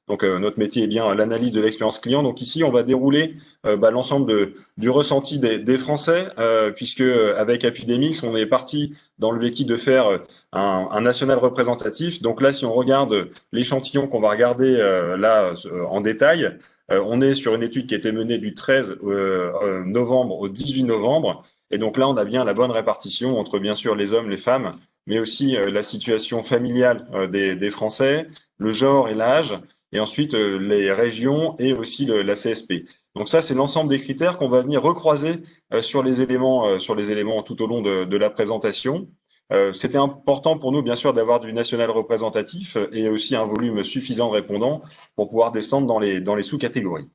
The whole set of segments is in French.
Donc notre métier est bien l'analyse de l'expérience client. Donc ici, on va dérouler l'ensemble du ressenti des Français, puisque avec Apidemix, on est parti dans l'objectif de faire un national représentatif. Donc là, si on regarde l'échantillon qu'on va regarder en détail, on est sur une étude qui a été menée du 13 novembre au 18 novembre. Et donc là, on a bien la bonne répartition entre bien sûr les hommes, les femmes, mais aussi la situation familiale des Français, le genre et l'âge, et ensuite les régions et aussi la CSP. Donc ça, c'est l'ensemble des critères qu'on va venir recroiser sur les éléments tout au long de la présentation. C'était important pour nous, bien sûr, d'avoir du national représentatif et aussi un volume suffisant de répondants pour pouvoir descendre dans les sous-catégories.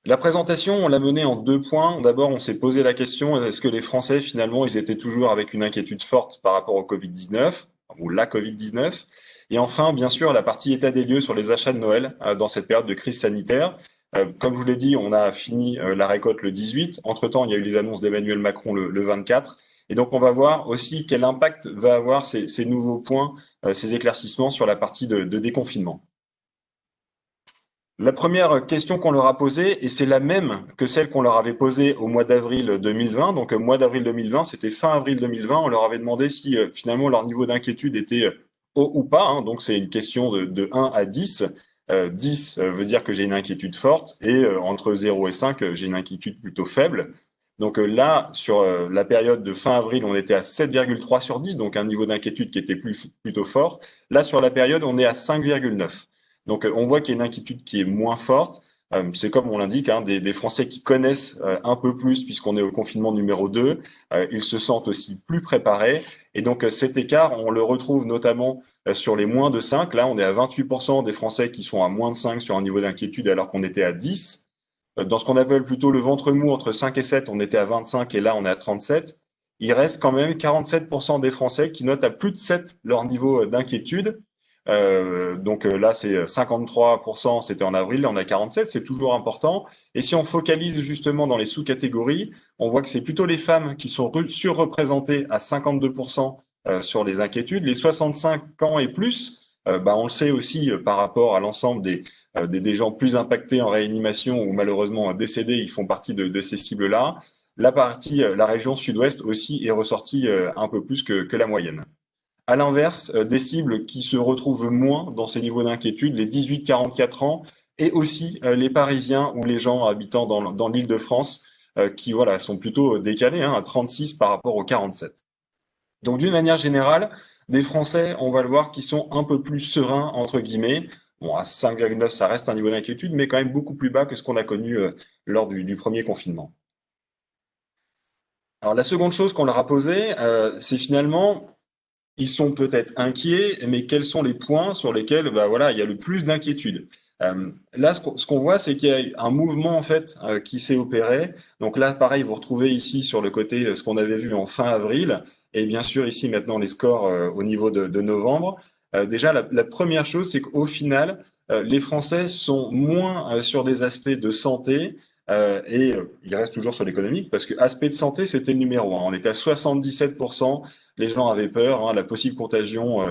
La présentation, on l'a menée en 2 points. D'abord, on s'est posé la question, est-ce que les Français, finalement, ils étaient toujours avec une inquiétude forte par rapport au Covid-19 ou la Covid-19? Et enfin, bien sûr, la partie état des lieux sur les achats de Noël dans cette période de crise sanitaire. Comme je vous l'ai dit, on a fini la récolte le 18. Entre-temps, il y a eu les annonces d'Emmanuel Macron le 24. Et donc, on va voir aussi quel impact va avoir ces nouveaux points, ces éclaircissements sur la partie de déconfinement. La première question qu'on leur a posée, et c'est la même que celle qu'on leur avait posée au mois d'avril 2020, donc mois d'avril 2020, c'était fin avril 2020, on leur avait demandé si finalement leur niveau d'inquiétude était haut ou pas, hein. Donc c'est une question de 1 à 10. 10 veut dire que j'ai une inquiétude forte, et entre 0 et 5, j'ai une inquiétude plutôt faible. Donc là, sur la période de fin avril, on était à 7,3 sur 10, donc un niveau d'inquiétude qui était plutôt fort. Là, sur la période, on est à 5,9. Donc on voit qu'il y a une inquiétude qui est moins forte. C'est comme on l'indique, hein, des Français qui connaissent un peu plus puisqu'on est au confinement numéro 2. Ils se sentent aussi plus préparés. Et donc cet écart, on le retrouve notamment sur les moins de 5. Là, on est à 28% des Français qui sont à moins de 5 sur un niveau d'inquiétude alors qu'on était à 10. Dans ce qu'on appelle plutôt le ventre mou, entre 5 et 7, on était à 25 et là, on est à 37. Il reste quand même 47% des Français qui notent à plus de 7 leur niveau d'inquiétude. Donc là, c'est 53%, c'était en avril, là on a 47, c'est toujours important. Et si on focalise justement dans les sous-catégories, on voit que c'est plutôt les femmes qui sont surreprésentées à 52% sur les inquiétudes. Les 65 ans et plus, on le sait aussi par rapport à l'ensemble des gens plus impactés en réanimation ou malheureusement décédés, ils font partie de ces cibles-là. La région sud-ouest aussi est ressortie un peu plus que la moyenne. À l'inverse, des cibles qui se retrouvent moins dans ces niveaux d'inquiétude, les 18-44 ans, et aussi les Parisiens ou les gens habitant dans l'Île-de-France, qui voilà sont plutôt décalés, hein, à 36 par rapport aux 47. Donc d'une manière générale, des Français, on va le voir, qui sont un peu plus sereins, entre guillemets. Bon, à 5,9, ça reste un niveau d'inquiétude, mais quand même beaucoup plus bas que ce qu'on a connu lors du premier confinement. Alors la seconde chose qu'on leur a posée, c'est finalement ils sont peut-être inquiets, mais quels sont les points sur lesquels voilà, il y a le plus d'inquiétude? Là, ce qu'on voit, c'est qu'il y a un mouvement en fait qui s'est opéré. Donc là, pareil, vous retrouvez ici sur le côté ce qu'on avait vu en fin avril, et bien sûr ici maintenant les scores au niveau de novembre. Déjà, la première chose, c'est qu'au final, les Français sont moins sur des aspects de santé. Ils restent toujours sur l'économique parce que aspect de santé, c'était le numéro 1. On était à 77%. Les gens avaient peur, hein, la possible contagion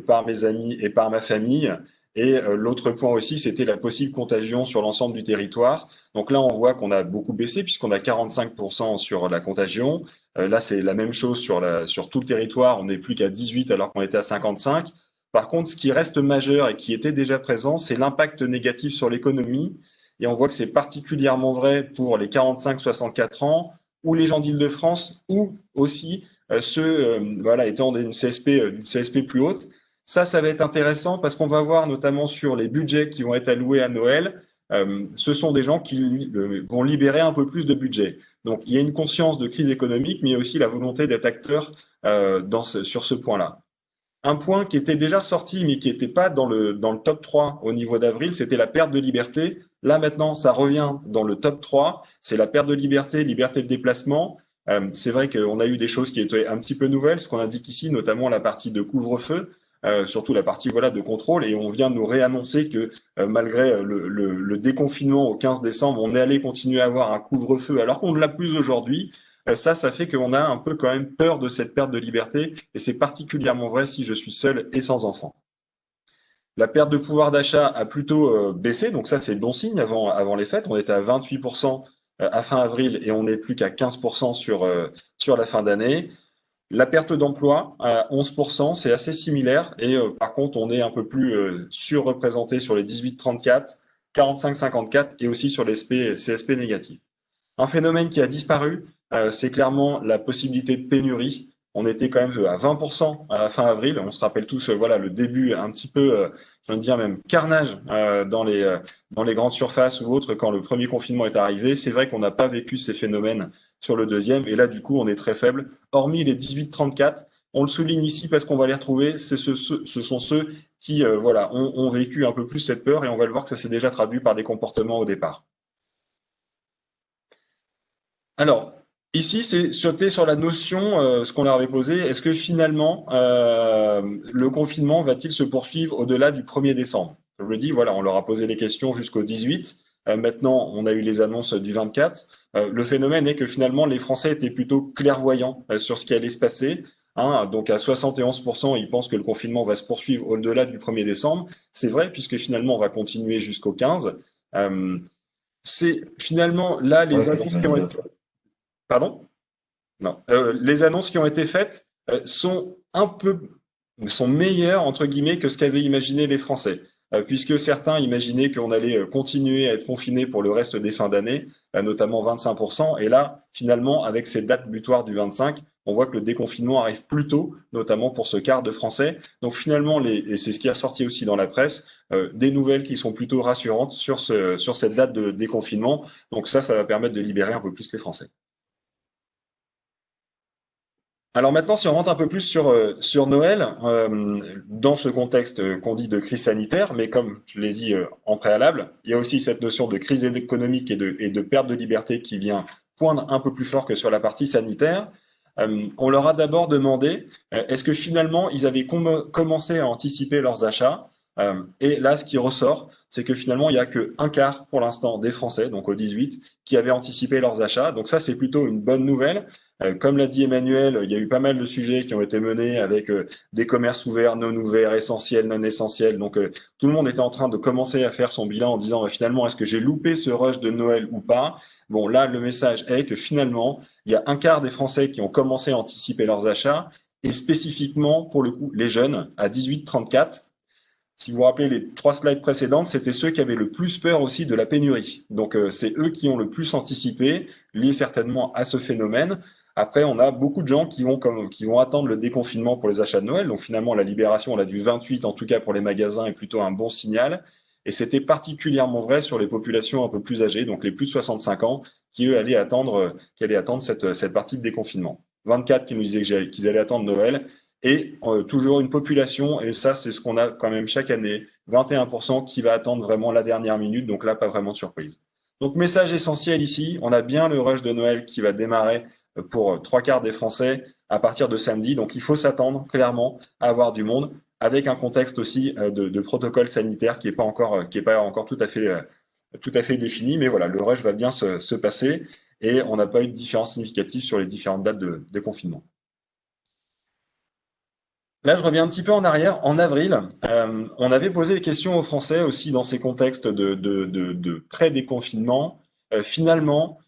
par mes amis et par ma famille. Et l'autre point aussi, c'était la possible contagion sur l'ensemble du territoire. Donc là, on voit qu'on a beaucoup baissé puisqu'on a 45% sur la contagion. Là, c'est la même chose sur tout le territoire. On n'est plus qu'à 18 alors qu'on était à 55. Par contre, ce qui reste majeur et qui était déjà présent, c'est l'impact négatif sur l'économie. Et on voit que c'est particulièrement vrai pour les 45-64 ans ou les gens d'Île-de-France ou aussi ceux voilà, étant d'une CSP plus haute. Ça va être intéressant parce qu'on va voir notamment sur les budgets qui vont être alloués à Noël, ce sont des gens qui vont libérer un peu plus de budget. Donc il y a une conscience de crise économique, mais il y a aussi la volonté d'être acteur sur ce point-là. Un point qui était déjà sorti, mais qui n'était pas dans le top 3 au niveau d'avril, c'était la perte de liberté. Là, maintenant, ça revient dans le top 3. C'est la perte de liberté, liberté de déplacement. C'est vrai qu'on a eu des choses qui étaient un petit peu nouvelles, ce qu'on indique ici, notamment la partie de couvre-feu, surtout la partie voilà de contrôle. Et on vient de nous réannoncer que malgré le déconfinement au 15 décembre, on est allé continuer à avoir un couvre-feu alors qu'on ne l'a plus aujourd'hui. Ça fait qu'on a un peu quand même peur de cette perte de liberté, et c'est particulièrement vrai si je suis seul et sans enfant. La perte de pouvoir d'achat a plutôt baissé, donc ça c'est bon signe avant les fêtes. On était à 28% à fin avril et on n'est plus qu'à 15% sur la fin d'année. La perte d'emploi à 11%, c'est assez similaire et par contre on est un peu plus surreprésenté sur les 18-34, 45-54 et aussi sur les CSP négatifs. Un phénomène qui a disparu, c'est clairement la possibilité de pénurie. On était quand même à 20% à la fin avril. On se rappelle tous, voilà, le début un petit peu, je viens de dire même carnage dans les grandes surfaces ou autres quand le premier confinement est arrivé. C'est vrai qu'on n'a pas vécu ces phénomènes sur le deuxième. Et là, du coup, on est très faible. Hormis les 18-34, on le souligne ici parce qu'on va les retrouver. Ce sont ceux qui, voilà, ont vécu un peu plus cette peur et on va le voir que ça s'est déjà traduit par des comportements au départ. Alors, ici, c'est sauter sur la notion, ce qu'on leur avait posé, est-ce que finalement, le confinement va-t-il se poursuivre au-delà du 1er décembre? Je le dis, voilà, on leur a posé les questions jusqu'au 18. Maintenant, on a eu les annonces du 24. Le phénomène est que finalement, les Français étaient plutôt clairvoyants sur ce qui allait se passer. Hein, donc à 71%, ils pensent que le confinement va se poursuivre au-delà du 1er décembre. C'est vrai, puisque finalement, on va continuer jusqu'au 15. Euh, c'est finalement là Ouais, les c'est ce qu'il annonces m'a qui ont dit été. l'autre. Pardon? Non. Les annonces qui ont été faites sont un peu sont meilleures entre guillemets que ce qu'avaient imaginé les Français, puisque certains imaginaient qu'on allait continuer à être confiné pour le reste des fins d'année, notamment 25%. Et là, finalement, avec ces dates butoirs du 25, on voit que le déconfinement arrive plus tôt, notamment pour ce quart de Français. Donc finalement, et c'est ce qui a sorti aussi dans la presse, des nouvelles qui sont plutôt rassurantes sur cette date de déconfinement. Donc ça va permettre de libérer un peu plus les Français. Alors maintenant, si on rentre un peu plus sur Noël, dans ce contexte qu'on dit de crise sanitaire, mais comme je l'ai dit en préalable, il y a aussi cette notion de crise économique et de perte de liberté qui vient poindre un peu plus fort que sur la partie sanitaire. On leur a d'abord demandé est-ce que finalement ils avaient commencé à anticiper leurs achats. Et là, ce qui ressort, c'est que finalement, il n'y a qu'un quart pour l'instant des Français, donc au 18, qui avaient anticipé leurs achats. Donc ça, c'est plutôt une bonne nouvelle. Comme l'a dit Emmanuel, il y a eu pas mal de sujets qui ont été menés avec des commerces ouverts, non ouverts, essentiels, non essentiels. Donc tout le monde était en train de commencer à faire son bilan en disant finalement est-ce que j'ai loupé ce rush de Noël ou pas? Bon là le message est que finalement il y a un quart des Français qui ont commencé à anticiper leurs achats et spécifiquement pour le coup les jeunes à 18-34. Si vous vous rappelez les 3 slides précédentes, c'était ceux qui avaient le plus peur aussi de la pénurie. Donc c'est eux qui ont le plus anticipé, lié certainement à ce phénomène. Après, on a beaucoup de gens qui vont attendre le déconfinement pour les achats de Noël. Donc finalement, la libération, là, du 28, en tout cas pour les magasins, est plutôt un bon signal. Et c'était particulièrement vrai sur les populations un peu plus âgées, donc les plus de 65 ans, qui eux allaient attendre cette partie de déconfinement. 24 qui nous disaient qu'ils allaient attendre Noël et toujours une population, et ça c'est ce qu'on a quand même chaque année, 21% qui va attendre vraiment la dernière minute, donc là pas vraiment de surprise. Donc message essentiel ici, on a bien le rush de Noël qui va démarrer pour 3 quarts des Français à partir de samedi, donc il faut s'attendre clairement à avoir du monde, avec un contexte aussi de protocole sanitaire qui est pas encore tout à fait défini, mais voilà, le rush va bien se passer et on n'a pas eu de différence significative sur les différentes dates de confinement. Là, je reviens un petit peu en arrière. En avril, on avait posé des questions aux Français aussi dans ces contextes de pré-déconfinement. Finalement,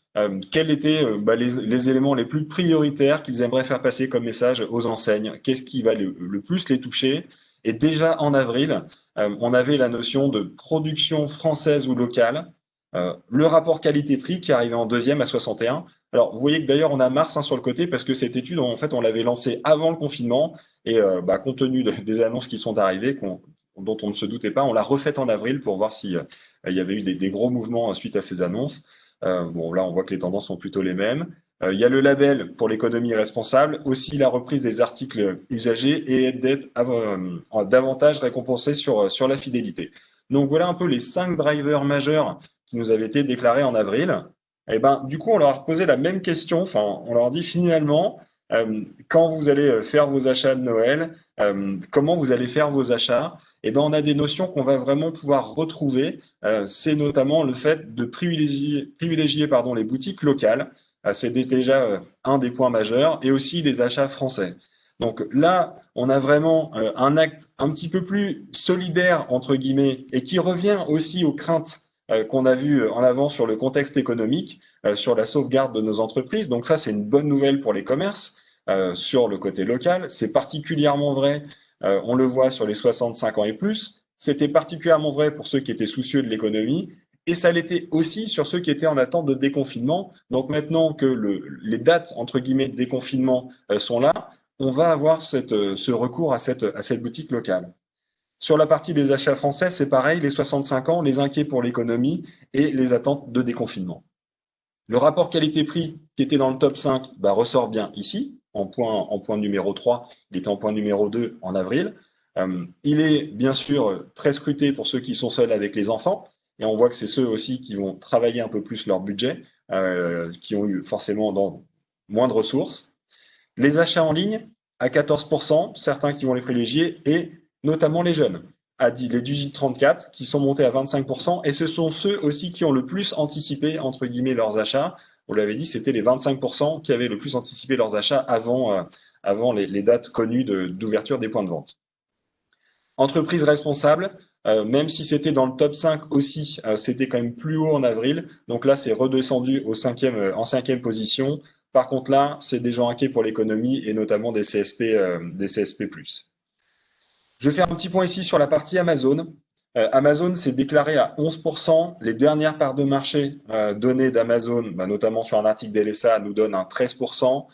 quels étaient les éléments les plus prioritaires qu'ils aimeraient faire passer comme message aux enseignes? Qu'est-ce qui va le plus les toucher? Et déjà en avril, on avait la notion de production française ou locale, le rapport qualité-prix qui arrivait en deuxième à 61. Alors, vous voyez que d'ailleurs, on a Mars sur le côté parce que cette étude, en fait, on l'avait lancée avant le confinement et compte tenu des annonces qui sont arrivées, dont on ne se doutait pas, on l'a refaite en avril pour voir si il y avait eu des gros mouvements suite à ces annonces. Bon, là, on voit que les tendances sont plutôt les mêmes. Il y a le label pour l'économie responsable, aussi la reprise des articles usagés et d'être davantage récompensé sur la fidélité. Donc voilà un peu les 5 drivers majeurs qui nous avaient été déclarés en avril. Et ben, du coup, on leur a posé la même question. Enfin, on leur a dit finalement, quand vous allez faire vos achats de Noël, comment vous allez faire vos achats? Eh ben, on a des notions qu'on va vraiment pouvoir retrouver. C'est notamment le fait de privilégier pardon, les boutiques locales. C'est déjà un des points majeurs, et aussi les achats français. Donc là, on a vraiment un acte un petit peu plus solidaire, entre guillemets, et qui revient aussi aux craintes qu'on a vues en avant sur le contexte économique, sur la sauvegarde de nos entreprises. Donc ça, c'est une bonne nouvelle pour les commerces sur le côté local. C'est particulièrement vrai, on le voit sur les 65 ans et plus. C'était particulièrement vrai pour ceux qui étaient soucieux de l'économie. Et ça l'était aussi sur ceux qui étaient en attente de déconfinement. Donc maintenant que les dates, entre guillemets, de déconfinement sont là, on va avoir ce recours à cette boutique locale. Sur la partie des achats français, c'est pareil, les 65 ans, les inquiets pour l'économie et les attentes de déconfinement. Le rapport qualité-prix qui était dans le top 5 bah, ressort bien ici, en point numéro 3, il était en point numéro 2 en avril. Il est bien sûr très scruté pour ceux qui sont seuls avec les enfants, et on voit que c'est ceux aussi qui vont travailler un peu plus leur budget, qui ont eu forcément moins de ressources. Les achats en ligne à 14%, certains qui vont les privilégier, et notamment les jeunes, a dit les 18-34 qui sont montés à 25%, et ce sont ceux aussi qui ont le plus anticipé, entre guillemets, leurs achats. On l'avait dit, c'était les 25% qui avaient le plus anticipé leurs achats avant les dates connues d'ouverture des points de vente. Entreprise responsable, même si c'était dans le top 5 aussi, c'était quand même plus haut en avril. Donc là, c'est redescendu en cinquième position. Par contre, là, c'est des gens inquiets pour l'économie et notamment des CSP, des CSP+. Je vais faire un petit point ici sur la partie Amazon. Amazon s'est déclaré à 11%. Les dernières parts de marché données d'Amazon, bah, notamment sur un article d'LSA, nous donnent un 13%.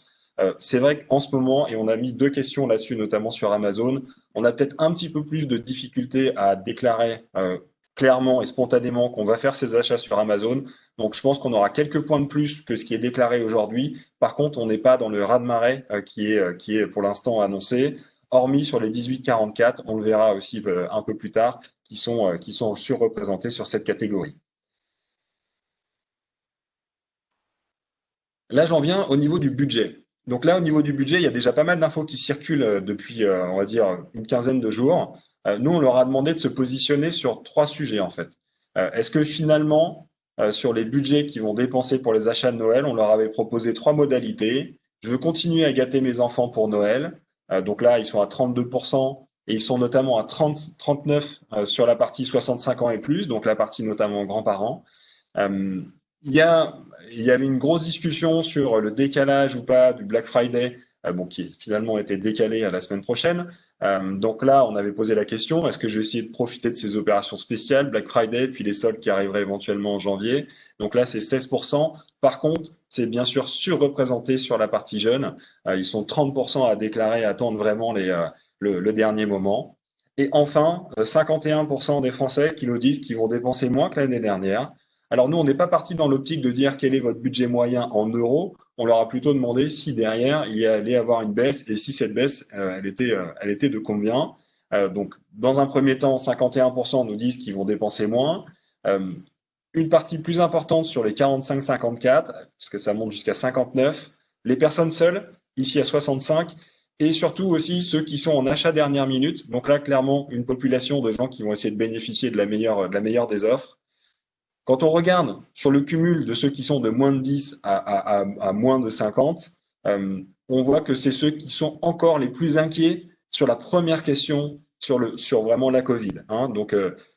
C'est vrai qu'en ce moment, et on a mis deux questions là-dessus, notamment sur Amazon, on a peut-être un petit peu plus de difficultés à déclarer clairement et spontanément qu'on va faire ses achats sur Amazon. Donc je pense qu'on aura quelques points de plus que ce qui est déclaré aujourd'hui. Par contre, on n'est pas dans le raz-de-marée qui est pour l'instant annoncé, hormis sur les 18-44, on le verra aussi un peu plus tard, qui sont surreprésentés sur cette catégorie. Là, j'en viens au niveau du budget. Donc là, au niveau du budget, il y a déjà pas mal d'infos qui circulent depuis, on va dire, une quinzaine de jours. Nous, on leur a demandé de se positionner sur trois sujets, en fait. Est-ce que finalement, sur les budgets qu'ils vont dépenser pour les achats de Noël, on leur avait proposé trois modalités. Je veux continuer à gâter mes enfants pour Noël. Donc là, ils sont à 32% et ils sont notamment à 39 sur la partie 65 ans et plus, donc la partie notamment grands-parents. Euh, il y a, il y avait une grosse discussion sur le décalage ou pas du Black Friday, bon, qui finalement a été décalé à la semaine prochaine. Donc là, on avait posé la question, est-ce que je vais essayer de profiter de ces opérations spéciales, Black Friday, puis les soldes qui arriveraient éventuellement en janvier. Donc là, c'est 16%. Par contre, c'est bien sûr surreprésenté sur la partie jeune. Ils sont 30% à déclarer attendre vraiment le dernier moment. Et enfin, 51% des Français qui nous disent qu'ils vont dépenser moins que l'année dernière. Alors nous, on n'est pas parti dans l'optique de dire quel est votre budget moyen en euros. On leur a plutôt demandé si derrière il y allait avoir une baisse et si cette baisse, elle était de combien. Donc, dans un premier temps, 51% nous disent qu'ils vont dépenser moins. Euh, une partie plus importante sur les 45-54, parce que ça monte jusqu'à 59. Les personnes seules, ici à 65, et surtout aussi ceux qui sont en achat dernière minute. Donc là, clairement, une population de gens qui vont essayer de bénéficier de la meilleure des offres. Quand on regarde sur le cumul de ceux qui sont de moins de 10 à moins de 50, on voit que c'est ceux qui sont encore les plus inquiets sur la première question sur vraiment la Covid. Hein. Donc,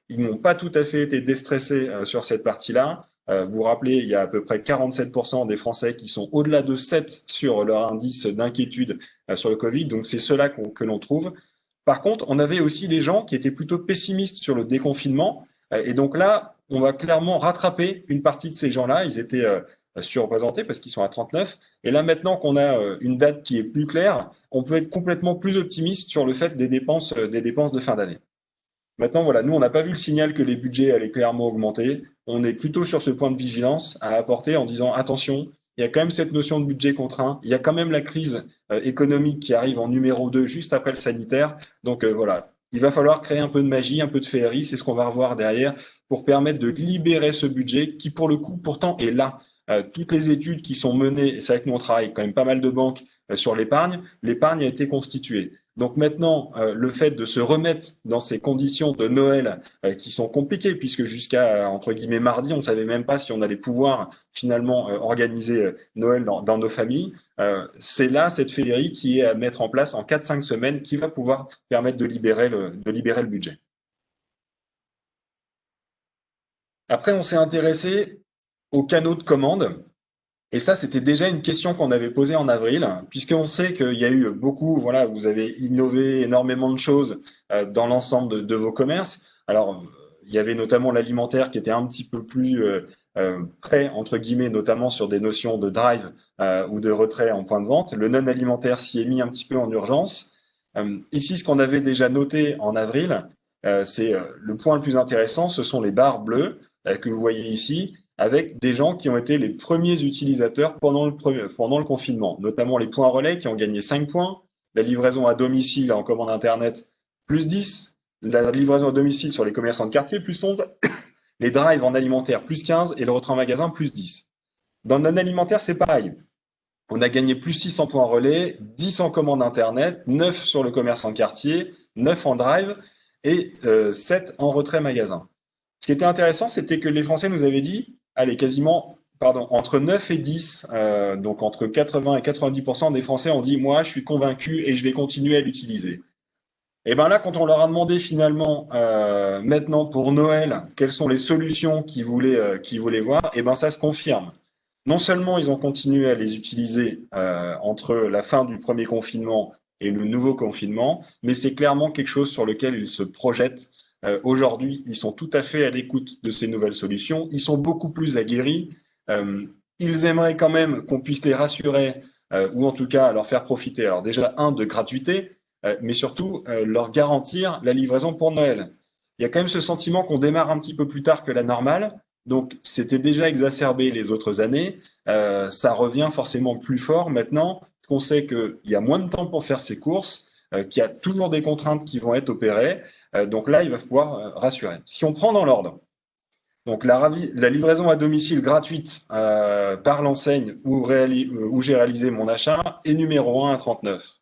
ils n'ont pas tout à fait été déstressés sur cette partie-là. Vous vous rappelez, il y a à peu près 47% des Français qui sont au-delà de 7 sur leur indice d'inquiétude sur le Covid. Donc, c'est cela que l'on trouve. Par contre, on avait aussi des gens qui étaient plutôt pessimistes sur le déconfinement. Et donc là, on va clairement rattraper une partie de ces gens-là. Ils étaient surreprésentés parce qu'ils sont à 39. Et là, maintenant qu'on a une date qui est plus claire, on peut être complètement plus optimiste sur le fait des dépenses de fin d'année. Maintenant, voilà, nous, on n'a pas vu le signal que les budgets allaient clairement augmenter. On est plutôt sur ce point de vigilance à apporter en disant attention, il y a quand même cette notion de budget contraint, il y a quand même la crise économique qui arrive en numéro 2 juste après le sanitaire. Donc voilà, il va falloir créer un peu de magie, un peu de féerie, c'est ce qu'on va revoir derrière pour permettre de libérer ce budget qui, pour le coup, pourtant est là. Toutes les études qui sont menées, et c'est vrai que nous on travaille quand même pas mal de banques sur l'épargne a été constituée. Donc maintenant, le fait de se remettre dans ces conditions de Noël qui sont compliquées, puisque jusqu'à, entre guillemets, mardi, on ne savait même pas si on allait pouvoir finalement organiser Noël dans nos familles, c'est là cette fédérie qui est à mettre en place en 4-5 semaines qui va pouvoir permettre de libérer le budget. Après, on s'est intéressé aux canaux de commande. Et ça, c'était déjà une question qu'on avait posée en avril, puisqu'on sait qu'il y a eu beaucoup, voilà, vous avez innové énormément de choses dans l'ensemble de vos commerces. Alors, il y avait notamment l'alimentaire qui était un petit peu plus prêt, entre guillemets, notamment sur des notions de drive ou de retrait en point de vente. Le non alimentaire s'y est mis un petit peu en urgence. Ici, ce qu'on avait déjà noté en avril, c'est le point le plus intéressant, ce sont les barres bleues que vous voyez ici avec des gens qui ont été les premiers utilisateurs pendant le confinement, notamment les points relais qui ont gagné 5 points, la livraison à domicile en commande Internet plus 10, la livraison à domicile sur les commerçants de quartier plus 11, les drives en alimentaire plus 15 et le retrait en magasin plus 10. Dans le non-alimentaire, c'est pareil. On a gagné plus 6 en points relais, 10 en commande Internet, 9 sur le commerçant de quartier, 9 en drive et 7 en retrait magasin. Ce qui était intéressant, c'était que les Français nous avaient dit, allez, quasiment, pardon, entre 9 et 10, donc entre 80 et 90% des Français ont dit, moi, je suis convaincu et je vais continuer à l'utiliser. Et bien là, quand on leur a demandé finalement, maintenant pour Noël, quelles sont les solutions qu'ils voulaient voir, et ben ça se confirme. Non seulement ils ont continué à les utiliser entre la fin du premier confinement et le nouveau confinement, mais c'est clairement quelque chose sur lequel ils se projettent. Aujourd'hui, ils sont tout à fait à l'écoute de ces nouvelles solutions. Ils sont beaucoup plus aguerris. Ils aimeraient quand même qu'on puisse les rassurer ou en tout cas leur faire profiter. Alors déjà, de gratuité, mais surtout leur garantir la livraison pour Noël. Il y a quand même ce sentiment qu'on démarre un petit peu plus tard que la normale. Donc, c'était déjà exacerbé les autres années. Ça revient forcément plus fort maintenant qu'on sait qu'il y a moins de temps pour faire ses courses, qu'il y a toujours des contraintes qui vont être opérées. Donc là, il va falloir rassurer. Si on prend dans l'ordre, donc la livraison à domicile gratuite par l'enseigne où j'ai réalisé mon achat est numéro 1 à 39.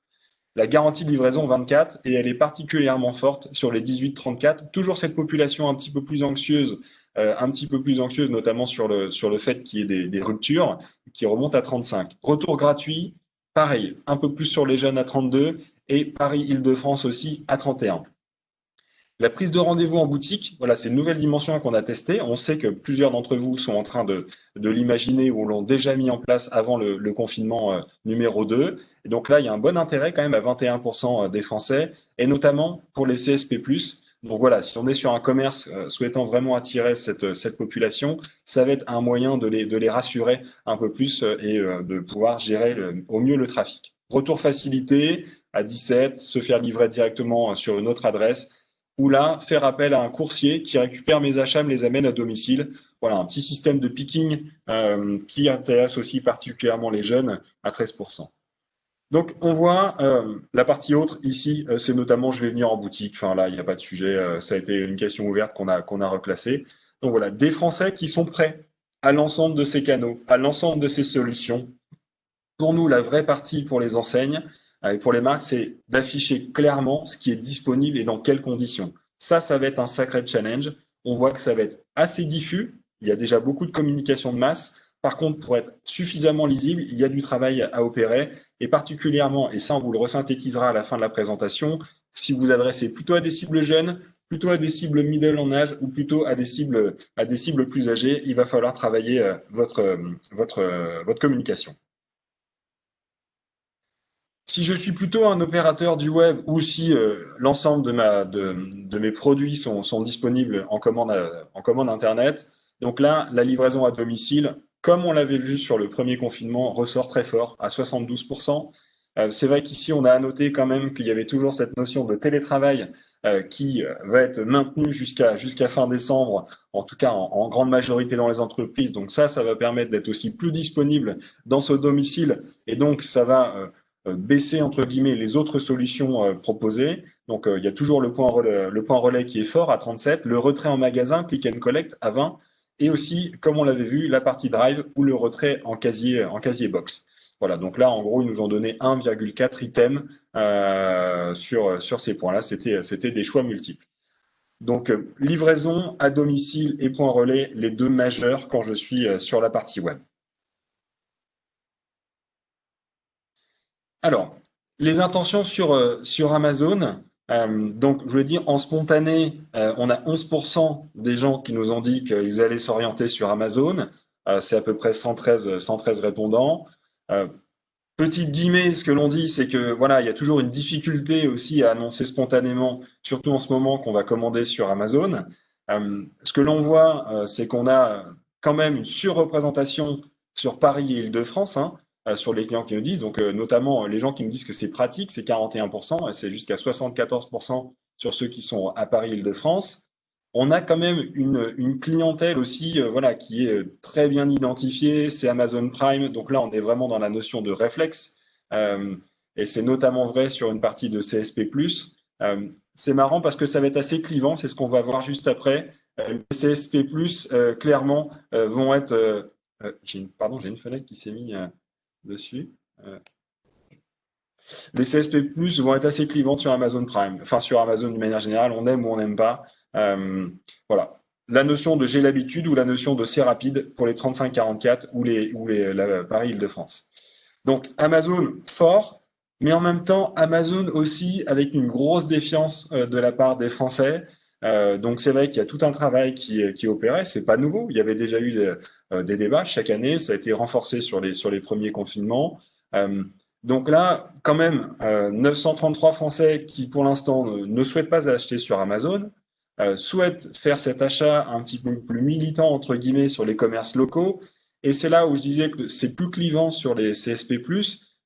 La garantie de livraison 24, et elle est particulièrement forte sur les 18-34. Toujours cette population un petit peu plus anxieuse, notamment sur le fait qu'il y ait des ruptures, qui remonte à 35. Retour gratuit, pareil, un peu plus sur les jeunes à 32, et Paris-Île-de-France aussi à 31. La prise de rendez-vous en boutique, voilà, c'est une nouvelle dimension qu'on a testée. On sait que plusieurs d'entre vous sont en train de l'imaginer ou l'ont déjà mis en place avant le confinement numéro 2. Et donc là, il y a un bon intérêt quand même à 21% des Français, et notamment pour les CSP+. Donc voilà, si on est sur un commerce souhaitant vraiment attirer cette population, ça va être un moyen de les rassurer un peu plus et de pouvoir gérer au mieux le trafic. Retour facilité à 17, se faire livrer directement sur une autre adresse ou là, faire appel à un coursier qui récupère mes achats, me les amène à domicile. Voilà, un petit système de picking qui intéresse aussi particulièrement les jeunes à 13%. Donc, on voit la partie autre ici, c'est notamment je vais venir en boutique. Enfin là, il n'y a pas de sujet, ça a été une question ouverte qu'on a reclassée. Donc voilà, des Français qui sont prêts à l'ensemble de ces canaux, à l'ensemble de ces solutions. Pour nous, la vraie partie pour les enseignes et pour les marques, c'est d'afficher clairement ce qui est disponible et dans quelles conditions. Ça va être un sacré challenge. On voit que ça va être assez diffus. Il y a déjà beaucoup de communication de masse. Par contre, pour être suffisamment lisible, il y a du travail à opérer. Et particulièrement, et ça on vous le resynthétisera à la fin de la présentation, si vous adressez plutôt à des cibles jeunes, plutôt à des cibles middle en âge ou plutôt à des cibles plus âgées, il va falloir travailler votre communication. Si je suis plutôt un opérateur du web ou si l'ensemble de mes produits sont disponibles en commande Internet, donc là, la livraison à domicile, comme on l'avait vu sur le premier confinement, ressort très fort à 72%. C'est vrai qu'ici, on a à noter quand même qu'il y avait toujours cette notion de télétravail qui va être maintenue jusqu'à fin décembre, en tout cas en grande majorité dans les entreprises. Donc ça va permettre d'être aussi plus disponible dans ce domicile et donc ça va baisser entre guillemets les autres solutions proposées. Donc il y a toujours le point relais qui est fort à 37, le retrait en magasin, click and collect à 20, et aussi, comme on l'avait vu, la partie drive ou le retrait en casier box. Voilà, donc là, en gros, ils nous ont donné 1,4 items sur ces points-là. C'était des choix multiples. Donc, livraison à domicile et point relais, les deux majeurs quand je suis sur la partie web. Alors, les intentions sur Amazon, donc je veux dire, en spontané, on a 11% des gens qui nous ont dit qu'ils allaient s'orienter sur Amazon. C'est à peu près 113 répondants. Euh, Petite guillemets, ce que l'on dit, c'est que voilà, il y a toujours une difficulté aussi à annoncer spontanément, surtout en ce moment qu'on va commander sur Amazon. Ce que l'on voit, c'est qu'on a quand même une surreprésentation sur Paris et Île-de-France, hein, sur les clients qui nous disent. Donc, notamment, les gens qui nous disent que c'est pratique, c'est 41%, et c'est jusqu'à 74% sur ceux qui sont à Paris et Île-de-France. On a quand même une clientèle aussi, voilà, qui est très bien identifiée. C'est Amazon Prime, donc là, on est vraiment dans la notion de réflexe. Euh, et c'est notamment vrai sur une partie de CSP+. C'est marrant parce que ça va être assez clivant, c'est ce qu'on va voir juste après. Les CSP+, clairement, vont être... pardon, j'ai une fenêtre qui s'est mise dessus. Euh, les CSP+, vont être assez clivantes sur Amazon Prime, enfin sur Amazon d'une manière générale, on aime ou on n'aime pas. Voilà. La notion de j'ai l'habitude ou la notion de c'est rapide pour les 35-44 ou la Paris-Île-de-France. Donc Amazon fort, mais en même temps Amazon aussi avec une grosse défiance de la part des Français. Donc c'est vrai qu'il y a tout un travail qui opérait, c'est pas nouveau. Il y avait déjà eu des débats chaque année, ça a été renforcé sur les premiers confinements. Euh, donc là, quand même, 933 Français qui pour l'instant ne souhaitent pas acheter sur Amazon, souhaitent faire cet achat un petit peu plus militant entre guillemets sur les commerces locaux. Et c'est là où je disais que c'est plus clivant sur les CSP+,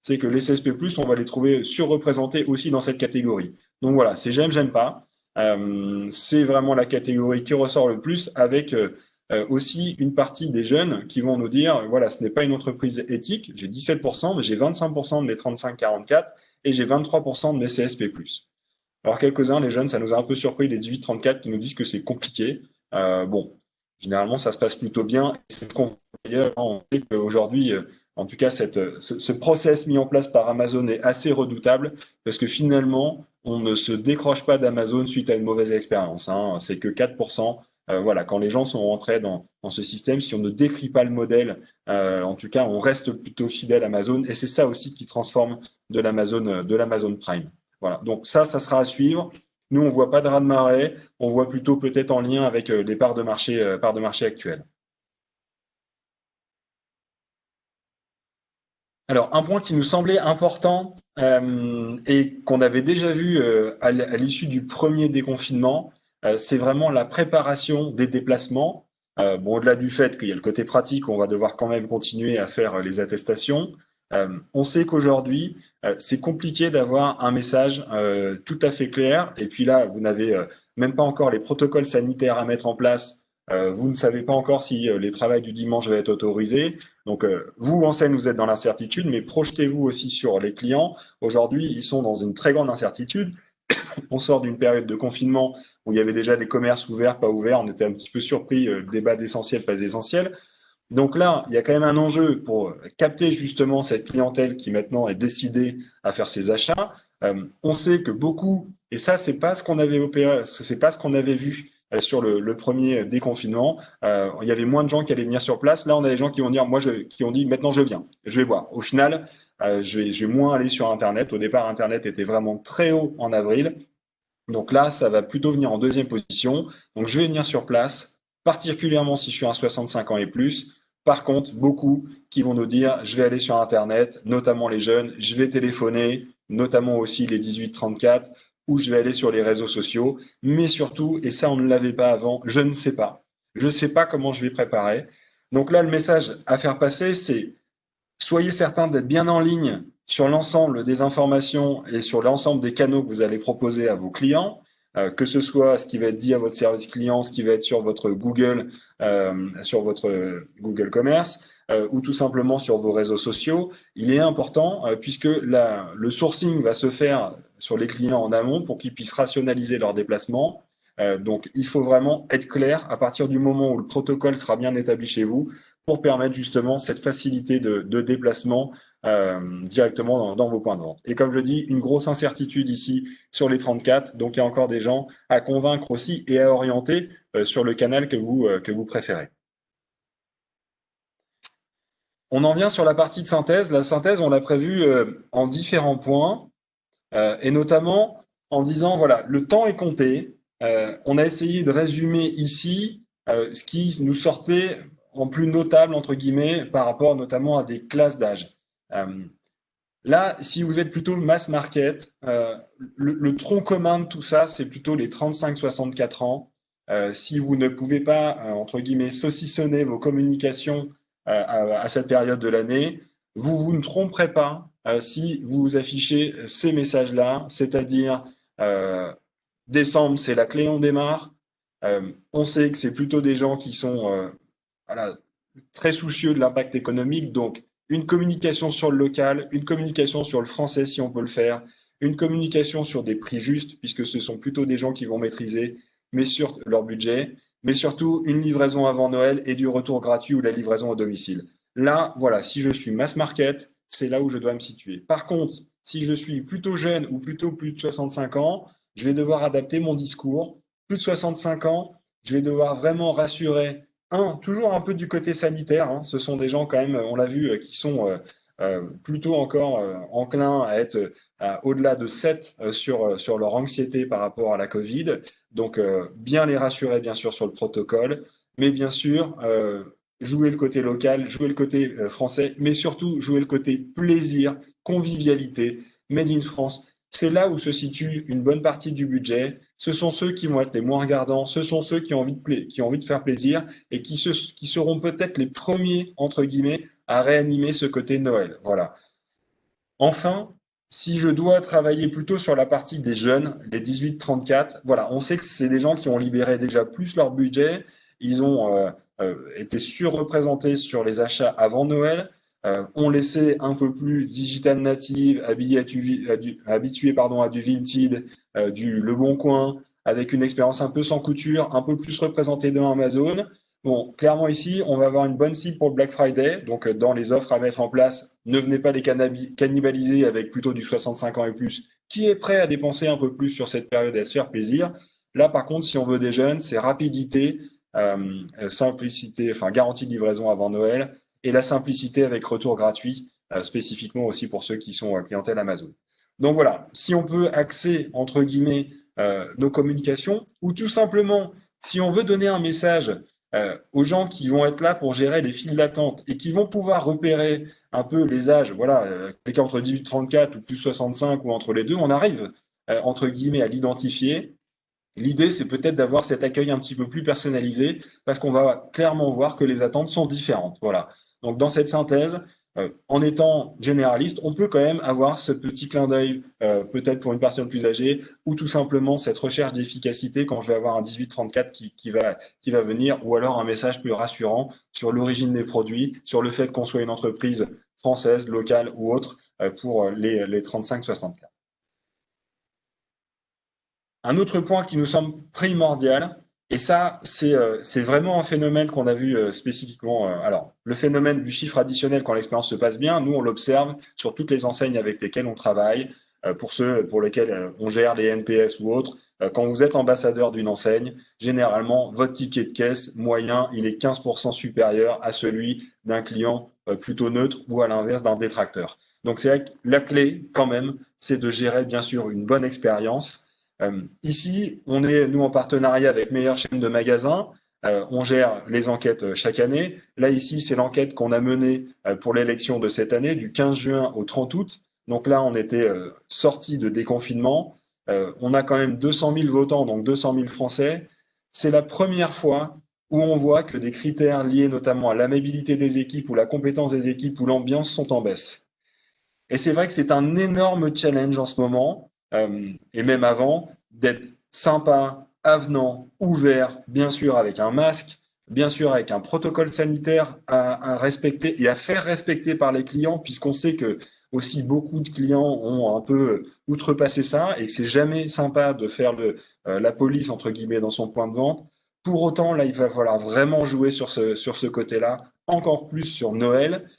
c'est que les CSP+, on va les trouver surreprésentés aussi dans cette catégorie. Donc voilà, c'est j'aime pas. C'est vraiment la catégorie qui ressort le plus avec aussi une partie des jeunes qui vont nous dire, voilà, ce n'est pas une entreprise éthique, j'ai 17%, mais j'ai 25% de mes 35-44 et j'ai 23% de mes CSP+. Alors quelques-uns, les jeunes, ça nous a un peu surpris, les 18-34 qui nous disent que c'est compliqué. Bon, généralement, ça se passe plutôt bien. C'est ce qu'on voit d'ailleurs. On sait qu'aujourd'hui, en tout cas, ce process mis en place par Amazon est assez redoutable parce que finalement, on ne se décroche pas d'Amazon suite à une mauvaise expérience, hein. C'est que 4%. Voilà, quand les gens sont rentrés dans ce système, si on ne décrit pas le modèle, en tout cas, on reste plutôt fidèle à Amazon. Et c'est ça aussi qui transforme de l'Amazon Prime. Voilà, donc ça sera à suivre. Nous, on ne voit pas de raz-de-marée, on voit plutôt peut-être en lien avec les parts de marché actuelles. Alors, un point qui nous semblait important et qu'on avait déjà vu à l'issue du premier déconfinement, c'est vraiment la préparation des déplacements. Bon, au-delà du fait qu'il y a le côté pratique, on va devoir quand même continuer à faire les attestations. On sait qu'aujourd'hui, c'est compliqué d'avoir un message tout à fait clair. Et puis là, vous n'avez même pas encore les protocoles sanitaires à mettre en place. Vous ne savez pas encore si les travails du dimanche vont être autorisés. Donc, vous, enseigne, vous êtes dans l'incertitude, mais projetez-vous aussi sur les clients. Aujourd'hui, ils sont dans une très grande incertitude. On sort d'une période de confinement où il y avait déjà des commerces ouverts, pas ouverts. On était un petit peu surpris, débat d'essentiel, pas essentiel. Donc là, il y a quand même un enjeu pour capter justement cette clientèle qui maintenant est décidée à faire ses achats. On sait que beaucoup, et ça, c'est pas ce qu'on avait opéré, c'est pas ce qu'on avait vu sur le premier déconfinement. Il y avait moins de gens qui allaient venir sur place. Là, on a des gens qui vont dire, qui ont dit, maintenant je viens, je vais voir. Au final, je vais moins aller sur Internet. Au départ, Internet était vraiment très haut en avril. Donc là, ça va plutôt venir en deuxième position. Donc je vais venir sur place, particulièrement si je suis un 65 ans et plus. Par contre, beaucoup qui vont nous dire, je vais aller sur Internet, notamment les jeunes, je vais téléphoner, notamment aussi les 18-34, ou je vais aller sur les réseaux sociaux. Mais surtout, et ça on ne l'avait pas avant, je ne sais pas. Je ne sais pas comment je vais préparer. Donc là, le message à faire passer, c'est soyez certain d'être bien en ligne sur l'ensemble des informations et sur l'ensemble des canaux que vous allez proposer à vos clients, que ce soit ce qui va être dit à votre service client, ce qui va être sur votre Google Commerce, ou tout simplement sur vos réseaux sociaux. Il est important puisque le sourcing va se faire sur les clients en amont pour qu'ils puissent rationaliser leurs déplacements. Donc, il faut vraiment être clair à partir du moment où le protocole sera bien établi chez vous pour permettre justement cette facilité de déplacement directement dans vos points de vente. Et comme je dis, une grosse incertitude ici sur les 34, donc il y a encore des gens à convaincre aussi et à orienter sur le canal que vous préférez. On en vient sur la partie de synthèse. La synthèse, on l'a prévue en différents points, et notamment en disant, voilà, le temps est compté. On a essayé de résumer ici ce qui nous sortait en plus notable, entre guillemets, par rapport notamment à des classes d'âge. Euh, Là, si vous êtes plutôt mass market, le tronc commun de tout ça, c'est plutôt les 35-64 ans. Si vous ne pouvez pas, entre guillemets, saucissonner vos communications à cette période de l'année, vous ne tromperez pas si vous affichez ces messages-là, c'est-à-dire euh, décembre, c'est la clé, on démarre. On sait que c'est plutôt des gens qui sont voilà, très soucieux de l'impact économique, donc une communication sur le local, une communication sur le français si on peut le faire, une communication sur des prix justes, puisque ce sont plutôt des gens qui vont maîtriser, mais sur leur budget, mais surtout une livraison avant Noël et du retour gratuit ou la livraison au domicile. Là, voilà, si je suis mass market, c'est là où je dois me situer. Par contre, si je suis plutôt jeune ou plutôt plus de 65 ans, je vais devoir adapter mon discours. Plus de 65 ans, je vais devoir vraiment rassurer toujours un peu du côté sanitaire, hein. Ce sont des gens quand même, on l'a vu, qui sont plutôt encore enclins à être au-delà de 7 sur leur anxiété par rapport à la Covid. Donc, bien les rassurer, bien sûr, sur le protocole, mais bien sûr, jouer le côté local, jouer le côté français, mais surtout jouer le côté plaisir, convivialité, Made in France. C'est là où se situe une bonne partie du budget. Ce sont ceux qui vont être les moins regardants, ce sont ceux qui ont qui ont envie de faire plaisir et qui seront peut-être les premiers, entre guillemets, à réanimer ce côté Noël. Voilà. Enfin, si je dois travailler plutôt sur la partie des jeunes, les 18-34, voilà, on sait que c'est des gens qui ont libéré déjà plus leur budget, ils ont été surreprésentés sur les achats avant Noël, ont laissé un peu plus digital native, habitués pardon, à du Vinted, du Le Bon Coin, avec une expérience un peu sans couture, un peu plus représentée dans Amazon. Bon, clairement ici, on va avoir une bonne cible pour le Black Friday. Donc, dans les offres à mettre en place, ne venez pas les cannibaliser avec plutôt du 65 ans et plus, qui est prêt à dépenser un peu plus sur cette période et à se faire plaisir. Là, par contre, si on veut des jeunes, c'est rapidité, simplicité, enfin garantie de livraison avant Noël, et la simplicité avec retour gratuit, spécifiquement aussi pour ceux qui sont clientèle Amazon. Donc voilà, si on peut axer, entre guillemets, nos communications, ou tout simplement, si on veut donner un message aux gens qui vont être là pour gérer les files d'attente et qui vont pouvoir repérer un peu les âges, voilà, quelqu'un entre 18 et 34 ou plus 65 ou entre les deux, on arrive, entre guillemets, à l'identifier. L'idée, c'est peut-être d'avoir cet accueil un petit peu plus personnalisé parce qu'on va clairement voir que les attentes sont différentes. Voilà. Donc, dans cette synthèse, en étant généraliste, on peut quand même avoir ce petit clin d'œil, peut-être pour une personne plus âgée, ou tout simplement cette recherche d'efficacité quand je vais avoir un 18-34 qui va venir, ou alors un message plus rassurant sur l'origine des produits, sur le fait qu'on soit une entreprise française, locale ou autre, pour les 35-64. Un autre point qui nous semble primordial, et ça, c'est vraiment un phénomène qu'on a vu spécifiquement. Alors, le phénomène du chiffre additionnel quand l'expérience se passe bien, nous, on l'observe sur toutes les enseignes avec lesquelles on travaille, pour ceux pour lesquels on gère les NPS ou autres. Quand vous êtes ambassadeur d'une enseigne, généralement, votre ticket de caisse moyen, il est 15% supérieur à celui d'un client plutôt neutre ou à l'inverse d'un détracteur. Donc, c'est vrai que la clé, quand même, c'est de gérer, bien sûr, une bonne expérience. Ici, on est, nous, en partenariat avec Meilleure Chaîne de Magasins. On gère les enquêtes chaque année. Là, ici, c'est l'enquête qu'on a menée pour l'élection de cette année, du 15 juin au 30 août. Donc là, on était sorti de déconfinement. On a quand même 200 000 votants, donc 200 000 Français. C'est la première fois où on voit que des critères liés notamment à l'amabilité des équipes ou la compétence des équipes ou l'ambiance sont en baisse. Et c'est vrai que c'est un énorme challenge en ce moment, et même avant, d'être sympa, avenant, ouvert, bien sûr avec un masque, bien sûr avec un protocole sanitaire à respecter et à faire respecter par les clients, puisqu'on sait que aussi beaucoup de clients ont un peu outrepassé ça et que c'est jamais sympa de faire la police entre guillemets dans son point de vente. Pour autant, là, il va falloir vraiment jouer sur ce côté-là, encore plus sur Noël.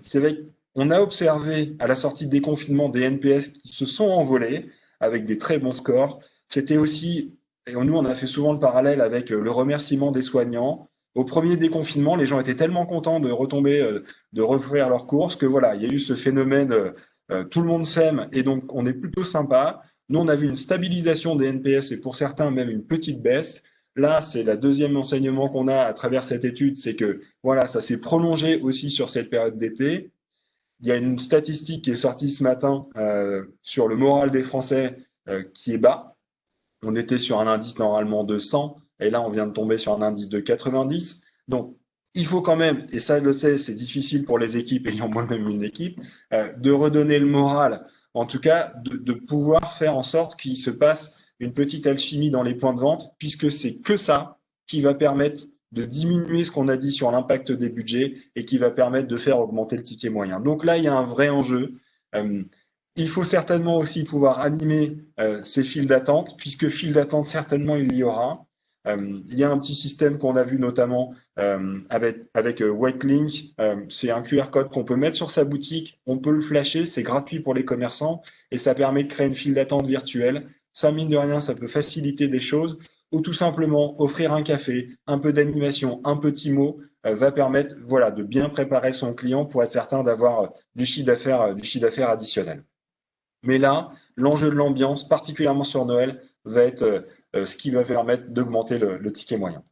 C'est vrai qu'on a observé à la sortie des confinements des NPS qui se sont envolés avec des très bons scores. C'était aussi, et nous on a fait souvent le parallèle avec le remerciement des soignants. Au premier déconfinement, les gens étaient tellement contents de retomber, de refaire leurs courses que voilà, il y a eu ce phénomène, tout le monde s'aime et donc on est plutôt sympa. Nous, on a vu une stabilisation des NPS et pour certains même une petite baisse. Là, c'est la deuxième enseignement qu'on a à travers cette étude, c'est que voilà, ça s'est prolongé aussi sur cette période d'été. Il y a une statistique qui est sortie ce matin sur le moral des Français qui est bas. On était sur un indice normalement de 100 et là, on vient de tomber sur un indice de 90. Donc, il faut quand même, et ça je le sais, c'est difficile pour les équipes, ayant moi-même une équipe, de redonner le moral, en tout cas de pouvoir faire en sorte qu'il se passe une petite alchimie dans les points de vente, puisque c'est que ça qui va permettre de diminuer ce qu'on a dit sur l'impact des budgets et qui va permettre de faire augmenter le ticket moyen. Donc là, il y a un vrai enjeu. Euh, il faut certainement aussi pouvoir animer ces files d'attente, puisque files d'attente, certainement, il y aura. Il y a un petit système qu'on a vu notamment avec Whitelink. C'est un QR code qu'on peut mettre sur sa boutique, on peut le flasher, c'est gratuit pour les commerçants et ça permet de créer une file d'attente virtuelle. Ça, mine de rien, ça peut faciliter des choses ou tout simplement offrir un café, un peu d'animation, un petit mot va permettre voilà, de bien préparer son client pour être certain d'avoir du chiffre d'affaires additionnel. Mais là, l'enjeu de l'ambiance, particulièrement sur Noël, va être ce qui va permettre d'augmenter le ticket moyen.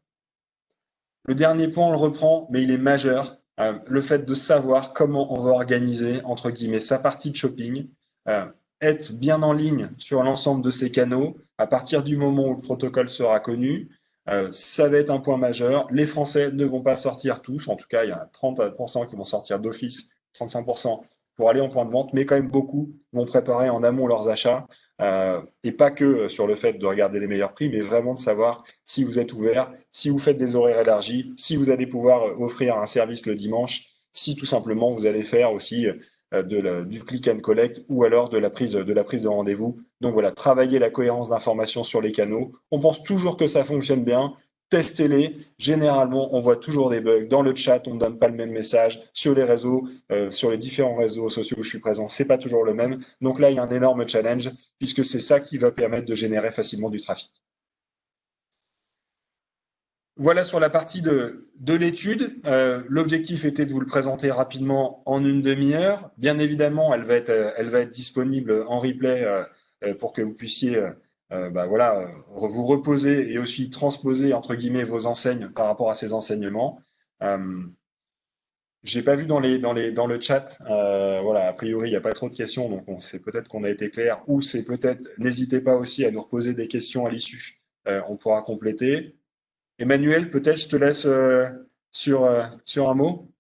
Le dernier point, on le reprend, mais il est majeur. Le fait de savoir comment on va organiser, entre guillemets, sa partie de shopping, être bien en ligne sur l'ensemble de ces canaux, à partir du moment où le protocole sera connu, ça va être un point majeur. Les Français ne vont pas sortir tous, en tout cas, il y a 30% qui vont sortir d'office, 35% pour aller en point de vente, mais quand même beaucoup vont préparer en amont leurs achats, et pas que sur le fait de regarder les meilleurs prix, mais vraiment de savoir si vous êtes ouvert, si vous faites des horaires élargis, si vous allez pouvoir offrir un service le dimanche, si tout simplement vous allez faire aussi du click and collect ou alors de la prise de rendez-vous. Donc voilà, travailler la cohérence d'information sur les canaux. On pense toujours que ça fonctionne bien. Testez-les. Généralement, on voit toujours des bugs. Dans le chat, on ne donne pas le même message. Sur les réseaux, sur les différents réseaux sociaux où je suis présent, c'est pas toujours le même. Donc là, il y a un énorme challenge puisque c'est ça qui va permettre de générer facilement du trafic. Voilà sur la partie de l'étude. L'objectif était de vous le présenter rapidement en une demi-heure. Bien évidemment, elle va être disponible en replay pour que vous puissiez voilà, vous reposer et aussi transposer entre guillemets vos enseignes par rapport à ces enseignements. J'ai pas vu dans le chat, voilà, a priori il n'y a pas trop de questions, donc c'est peut-être qu'on a été clair, ou c'est peut-être, n'hésitez pas aussi à nous reposer des questions à l'issue, on pourra compléter. Emmanuel, peut-être je te laisse sur un mot.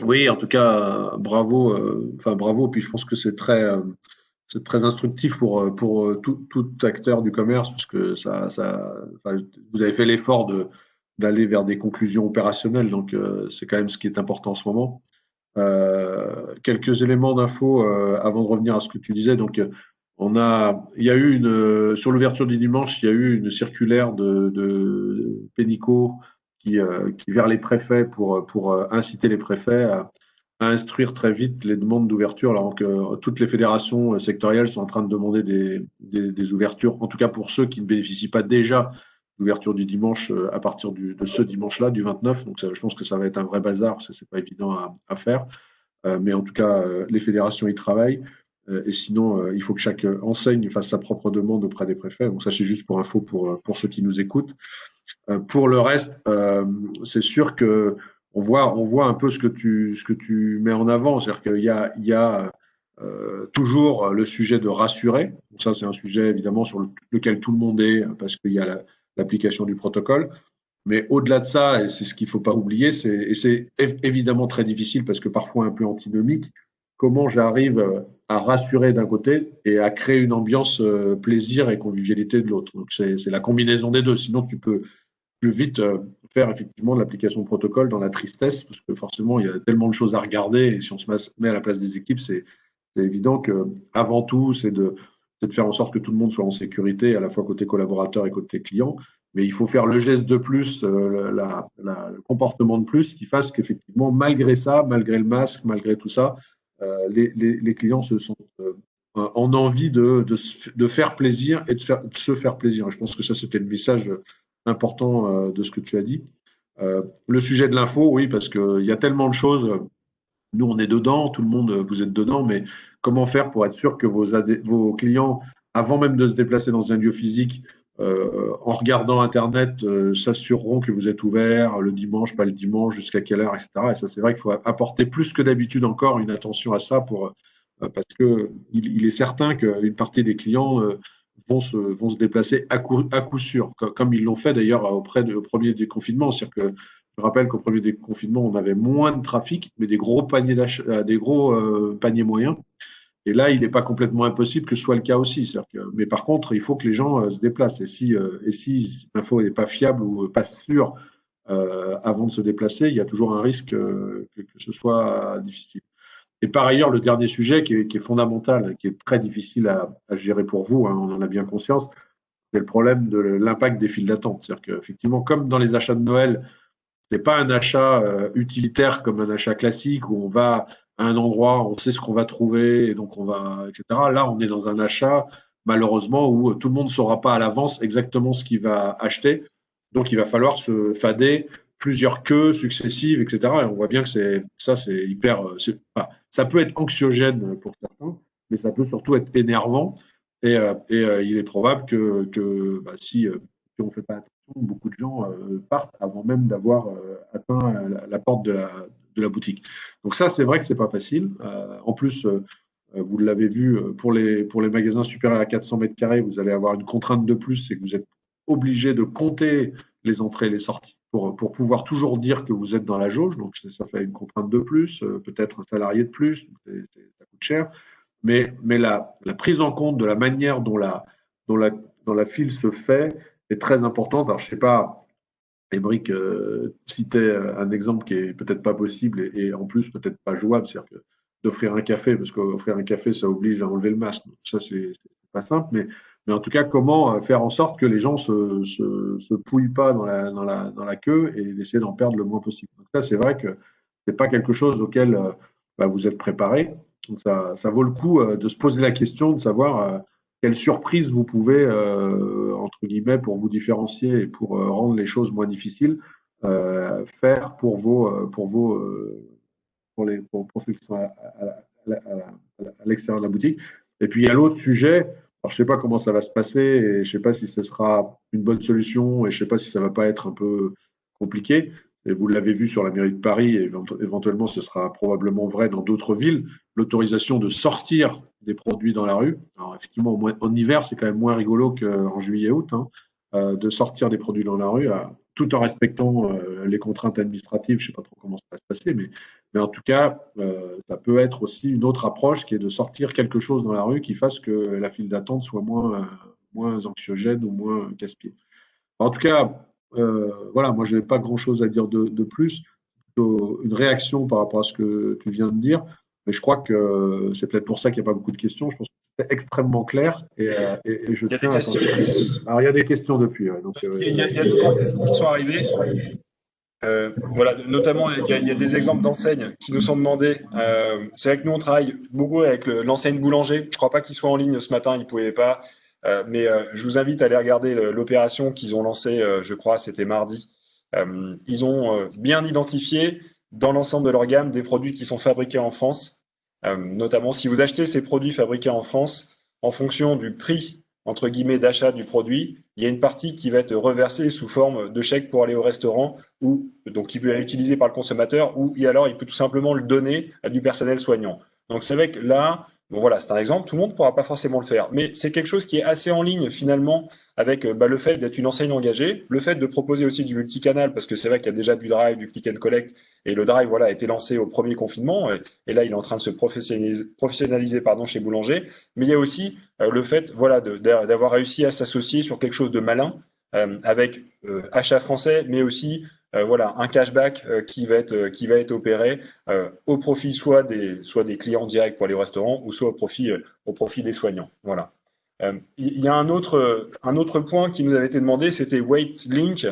Oui, en tout cas, bravo. Enfin, bravo. Puis je pense que c'est très instructif pour tout acteur du commerce, parce que enfin, vous avez fait l'effort d'aller vers des conclusions opérationnelles. Donc, c'est quand même ce qui est important en ce moment. Quelques éléments d'infos avant de revenir à ce que tu disais. Donc, il y a eu sur l'ouverture du dimanche, il y a eu une circulaire de Pénicaud qui vers les préfets pour inciter les préfets à instruire très vite les demandes d'ouverture, alors que toutes les fédérations sectorielles sont en train de demander des ouvertures, en tout cas pour ceux qui ne bénéficient pas déjà d'ouverture du dimanche à partir de ce dimanche-là, du 29. Donc, je pense que ça va être un vrai bazar, parce que c'est pas évident à faire. Mais en tout cas, les fédérations y travaillent. Et sinon, il faut que chaque enseigne fasse sa propre demande auprès des préfets. Donc ça, c'est juste pour info pour ceux qui nous écoutent. Pour le reste, c'est sûr que on voit un peu ce que tu mets en avant. C'est-à-dire qu'il y a toujours le sujet de rassurer. Donc ça, c'est un sujet évidemment sur lequel tout le monde est, parce qu'il y a l'application du protocole. Mais au-delà de ça, et c'est ce qu'il ne faut pas oublier, et c'est évidemment très difficile parce que parfois un peu antinomique, comment j'arrive à rassurer d'un côté et à créer une ambiance plaisir et convivialité de l'autre. Donc c'est la combinaison des deux. Sinon, tu peux plus vite faire effectivement de l'application de protocole dans la tristesse, parce que forcément, il y a tellement de choses à regarder. Et si on se met à la place des équipes, c'est évident que avant tout, c'est de faire en sorte que tout le monde soit en sécurité, à la fois côté collaborateur et côté client. mais il faut faire le geste de plus, le comportement de plus qui fasse qu'effectivement, malgré ça, malgré le masque, malgré tout ça, les clients se sont en envie de faire plaisir et de se faire plaisir. Et je pense que ça, c'était le message important de ce que tu as dit. Le sujet de l'info, oui, parce qu'il y a tellement de choses. Nous, on est dedans, tout le monde, vous êtes dedans, mais comment faire pour être sûr que vos clients, avant même de se déplacer dans un lieu physique, en regardant Internet, s'assureront que vous êtes ouvert le dimanche, pas le dimanche, jusqu'à quelle heure, etc. Et ça, c'est vrai qu'il faut apporter plus que d'habitude encore une attention à ça parce que il est certain qu'une partie des clients vont se déplacer à coup sûr, comme ils l'ont fait d'ailleurs au premier déconfinement. C'est-à-dire que je rappelle qu'au premier déconfinement, on avait moins de trafic, mais des gros paniers des gros paniers moyens. Et là, il n'est pas complètement impossible que ce soit le cas aussi. Mais par contre, il faut que les gens se déplacent. Et si l'info n'est pas fiable ou pas sûre avant de se déplacer, il y a toujours un risque que ce soit difficile. Et par ailleurs, le dernier sujet qui est fondamental, qui est très difficile à gérer pour vous, hein, on en a bien conscience, c'est le problème de l'impact des files d'attente. C'est-à-dire qu'effectivement, comme dans les achats de Noël, c'est pas un achat utilitaire comme un achat classique où on va à un endroit, on sait ce qu'on va trouver et donc on va, etc. Là, on est dans un achat, malheureusement, où tout le monde ne saura pas à l'avance exactement ce qu'il va acheter. Donc, il va falloir se fader plusieurs queues successives, etc. Et on voit bien que c'est hyper. Ça peut être anxiogène pour certains, mais ça peut surtout être énervant. Il est probable si on ne fait pas attention, beaucoup de gens partent avant même d'avoir atteint la porte de la boutique. Donc ça, c'est vrai que c'est pas facile. En plus, vous l'avez vu, pour les magasins supérieurs à 400 mètres carrés, vous allez avoir une contrainte de plus, c'est que vous êtes obligé de compter les entrées et les sorties pour pouvoir toujours dire que vous êtes dans la jauge. Donc ça fait une contrainte de plus, peut-être un salarié de plus, ça coûte cher. Mais la prise en compte de la manière dont la file se fait est très importante. Alors, je ne sais pas, Émeric citait un exemple qui est peut-être pas possible et en plus peut-être pas jouable, c'est-à-dire d'offrir un café, parce qu'offrir un café, ça oblige à enlever le masque. Donc, ça, c'est pas simple, mais en tout cas, comment faire en sorte que les gens se pouillent pas dans la queue et essayer d'en perdre le moins possible. Donc ça, c'est vrai que c'est pas quelque chose auquel vous êtes préparé. Donc ça vaut le coup de se poser la question de savoir quelle surprise vous pouvez, entre guillemets, pour vous différencier et pour rendre les choses moins difficiles, faire pour ceux qui sont à l'extérieur de la boutique. Et puis il y a l'autre sujet. Alors, je ne sais pas comment ça va se passer et je ne sais pas si ce sera une bonne solution et je ne sais pas si ça ne va pas être un peu compliqué. Et vous l'avez vu sur la mairie de Paris, et éventuellement ce sera probablement vrai dans d'autres villes, l'autorisation de sortir des produits dans la rue. Alors effectivement, en hiver, c'est quand même moins rigolo qu'en juillet-août, hein, de sortir des produits dans la rue, tout en respectant les contraintes administratives. Je ne sais pas trop comment ça va se passer, mais en tout cas, ça peut être aussi une autre approche qui est de sortir quelque chose dans la rue qui fasse que la file d'attente soit moins anxiogène ou moins casse-pied. En tout cas, voilà, moi je n'ai pas grand-chose à dire de plus, plutôt une réaction par rapport à ce que tu viens de dire, mais je crois que c'est peut-être pour ça qu'il n'y a pas beaucoup de questions. Je pense que c'est extrêmement clair et je Il y a des tiens à t'en. questions. Alors il y a des questions depuis, ouais, donc, Il y a deux, trois questions qui sont arrivées. Voilà, notamment, il y a des exemples d'enseignes qui nous sont demandés. C'est vrai que nous, on travaille beaucoup avec l'enseigne Boulanger. Je crois pas qu'il soit en ligne ce matin, il pouvait pas. Mais je vous invite à aller regarder l'opération qu'ils ont lancée, je crois, c'était mardi. Ils ont bien identifié dans l'ensemble de leur gamme des produits qui sont fabriqués en France. Notamment, si vous achetez ces produits fabriqués en France, en fonction du prix, entre guillemets, d'achat du produit, il y a une partie qui va être reversée sous forme de chèque pour aller au restaurant ou donc qui peut être utilisé par le consommateur ou et alors il peut tout simplement le donner à du personnel soignant. Donc c'est vrai que là, bon voilà, c'est un exemple, tout le monde ne pourra pas forcément le faire, mais c'est quelque chose qui est assez en ligne finalement avec le fait d'être une enseigne engagée, le fait de proposer aussi du multicanal parce que c'est vrai qu'il y a déjà du drive, du click and collect et le drive voilà a été lancé au premier confinement et là il est en train de se professionnaliser pardon chez Boulanger, mais il y a aussi le fait voilà d'avoir réussi à s'associer sur quelque chose de malin avec achat français, mais aussi voilà, un cashback qui va être opéré au profit soit des clients directs pour aller au restaurant ou soit au profit des soignants. Voilà. Il y a un autre point qui nous avait été demandé, c'était WaitLink.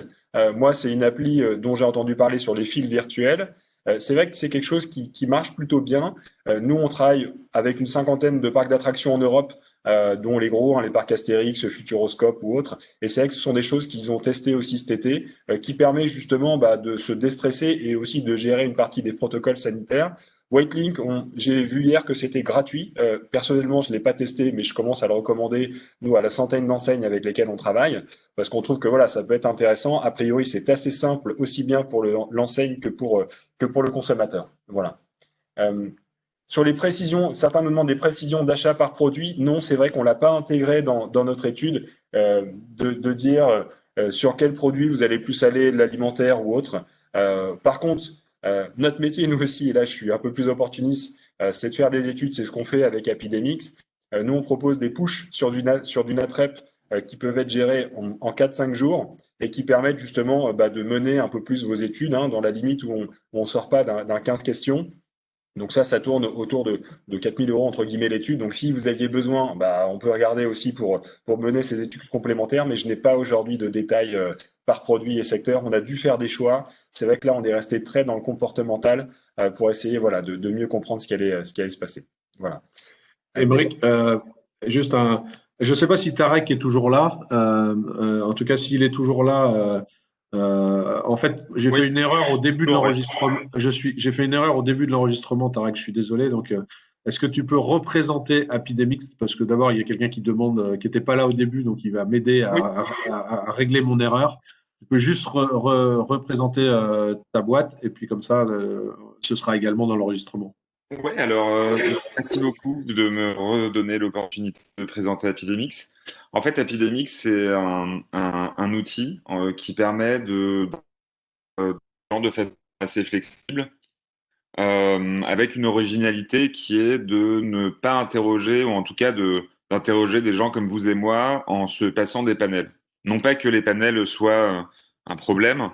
Moi, c'est une appli dont j'ai entendu parler sur les fils virtuels. C'est vrai que c'est quelque chose qui marche plutôt bien. Nous, on travaille avec une cinquantaine de parcs d'attractions en Europe, dont les gros, hein, les parcs Astérix, Futuroscope ou autres. Et c'est vrai que ce sont des choses qu'ils ont testées aussi cet été, qui permet justement de se déstresser et aussi de gérer une partie des protocoles sanitaires. Whitelink, j'ai vu hier que c'était gratuit. Personnellement, je ne l'ai pas testé, mais je commence à le recommander, nous, à la centaine d'enseignes avec lesquelles on travaille, parce qu'on trouve que voilà, ça peut être intéressant. A priori, c'est assez simple, aussi bien pour l'enseigne que pour le consommateur. Voilà. Euh, sur les précisions, certains me demandent des précisions d'achat par produit. Non, c'est vrai qu'on l'a pas intégré dans notre étude de dire sur quel produit vous allez plus aller, de l'alimentaire ou autre. Par contre, notre métier, nous aussi, et là je suis un peu plus opportuniste, c'est de faire des études, c'est ce qu'on fait avec Epidemics. Nous, on propose des pushs sur du NatRep qui peuvent être gérés en 4-5 jours et qui permettent justement de mener un peu plus vos études hein, dans la limite où on sort pas d'un 15 questions. Donc ça tourne autour de 4 000 € entre guillemets l'étude. Donc si vous aviez besoin, on peut regarder aussi pour mener ces études complémentaires, mais je n'ai pas aujourd'hui de détails par produit et secteur. On a dû faire des choix. C'est vrai que là, on est resté très dans le comportemental pour essayer voilà, de mieux comprendre ce qui allait se passer. Voilà. Émeric, juste un. Je ne sais pas si Tarek est toujours là. En tout cas, s'il est toujours là, en fait, j'ai Oui, fait une erreur au début de toujours, ouais. l'enregistrement. J'ai fait une erreur au début de l'enregistrement, Tarek. Je suis désolé. Donc, est-ce que tu peux représenter Epidemics? Parce que d'abord, il y a quelqu'un qui demande, qui n'était pas là au début, donc il va m'aider Oui. à régler mon erreur. Tu peux juste représenter ta boîte et puis comme ça, ce sera également dans l'enregistrement. Ouais, alors merci beaucoup de me redonner l'opportunité de présenter Epidemics. En fait, Epidemics, c'est un outil qui permet de façon assez flexible, avec une originalité qui est de ne pas interroger, ou en tout cas d'interroger des gens comme vous et moi en se passant des panels. Non pas que les panels soient un problème,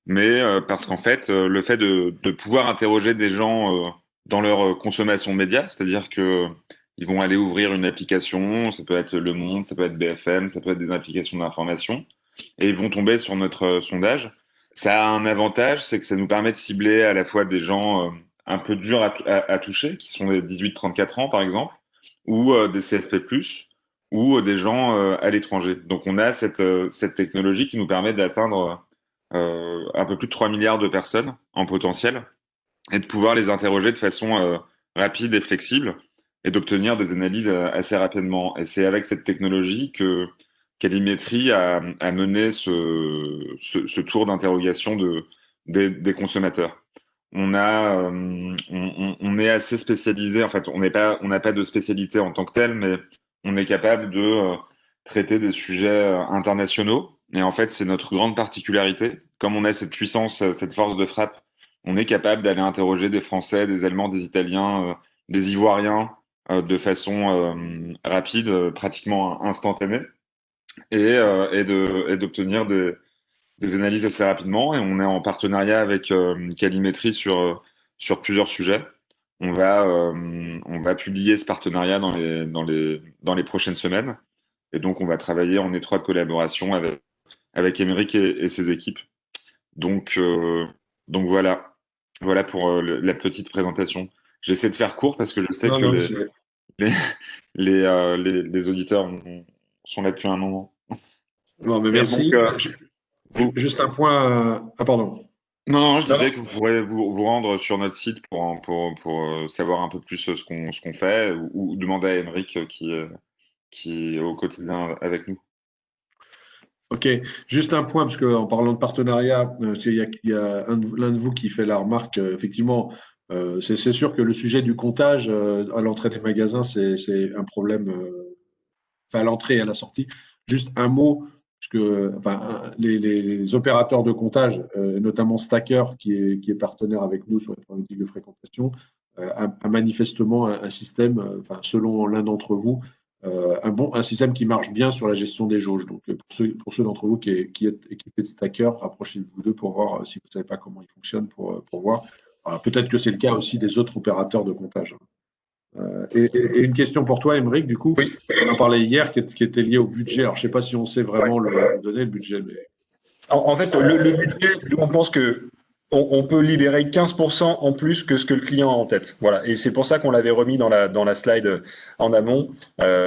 mais parce qu'en fait, le fait de pouvoir interroger des gens dans leur consommation de médias, c'est-à-dire que ils vont aller ouvrir une application, ça peut être Le Monde, ça peut être BFM, ça peut être des applications d'information, et ils vont tomber sur notre sondage. Ça a un avantage, c'est que ça nous permet de cibler à la fois des gens un peu durs à toucher, qui sont des 18-34 ans par exemple, ou des CSP+, ou des gens à l'étranger. Donc on a cette technologie qui nous permet d'atteindre un peu plus de 3 milliards de personnes en potentiel et de pouvoir les interroger de façon rapide et flexible et d'obtenir des analyses assez rapidement. Et c'est avec cette technologie que Calimétrie a mené ce tour d'interrogation des consommateurs. On est assez spécialisé. En fait, on n'a pas de spécialité en tant que tel, mais on est capable de traiter des sujets internationaux. Et en fait, c'est notre grande particularité. Comme on a cette puissance, cette force de frappe, on est capable d'aller interroger des Français, des Allemands, des Italiens, des Ivoiriens de façon rapide, pratiquement instantanée, et d'obtenir des analyses assez rapidement. Et on est en partenariat avec Calimétrie sur plusieurs sujets. On va publier ce partenariat dans les prochaines semaines. Et donc, on va travailler en étroite collaboration avec Émeric et ses équipes. Donc, voilà. Voilà pour la petite présentation. J'essaie de faire court parce que je sais Non, que non, les, les auditeurs sont là depuis un moment. non, mais Et donc, merci. vous, Juste un point. Ah, pardon. non, non, je Non, non. disais que vous pourrez vous rendre sur notre site pour savoir un peu plus ce qu'on fait ou demander à Émeric qui est au quotidien avec nous. Ok, juste un point, parce qu'en parlant de partenariat, il y a l'un de vous qui fait la remarque, effectivement, c'est sûr que le sujet du comptage à l'entrée des magasins, c'est un problème, enfin à l'entrée et à la sortie. Juste un mot, parce que enfin, les opérateurs de comptage, notamment Stacker, qui est partenaire avec nous sur les problématiques de fréquentation, a manifestement un système, enfin, selon l'un d'entre vous, un système qui marche bien sur la gestion des jauges. Donc, pour ceux d'entre vous qui êtes équipés de Stacker, rapprochez-vous d'eux pour voir si vous ne savez pas comment ils fonctionnent pour voir. Voilà, peut-être que c'est le cas aussi des autres opérateurs de comptage. Et une question pour toi, Émeric, du coup, Oui. on en parlait hier, qui était lié au budget. Alors, je ne sais pas si on sait vraiment le donner, le budget, mais… En fait, le budget, nous, on pense que on peut libérer 15% en plus que ce que le client a en tête. Voilà. Et c'est pour ça qu'on l'avait remis dans la slide en amont.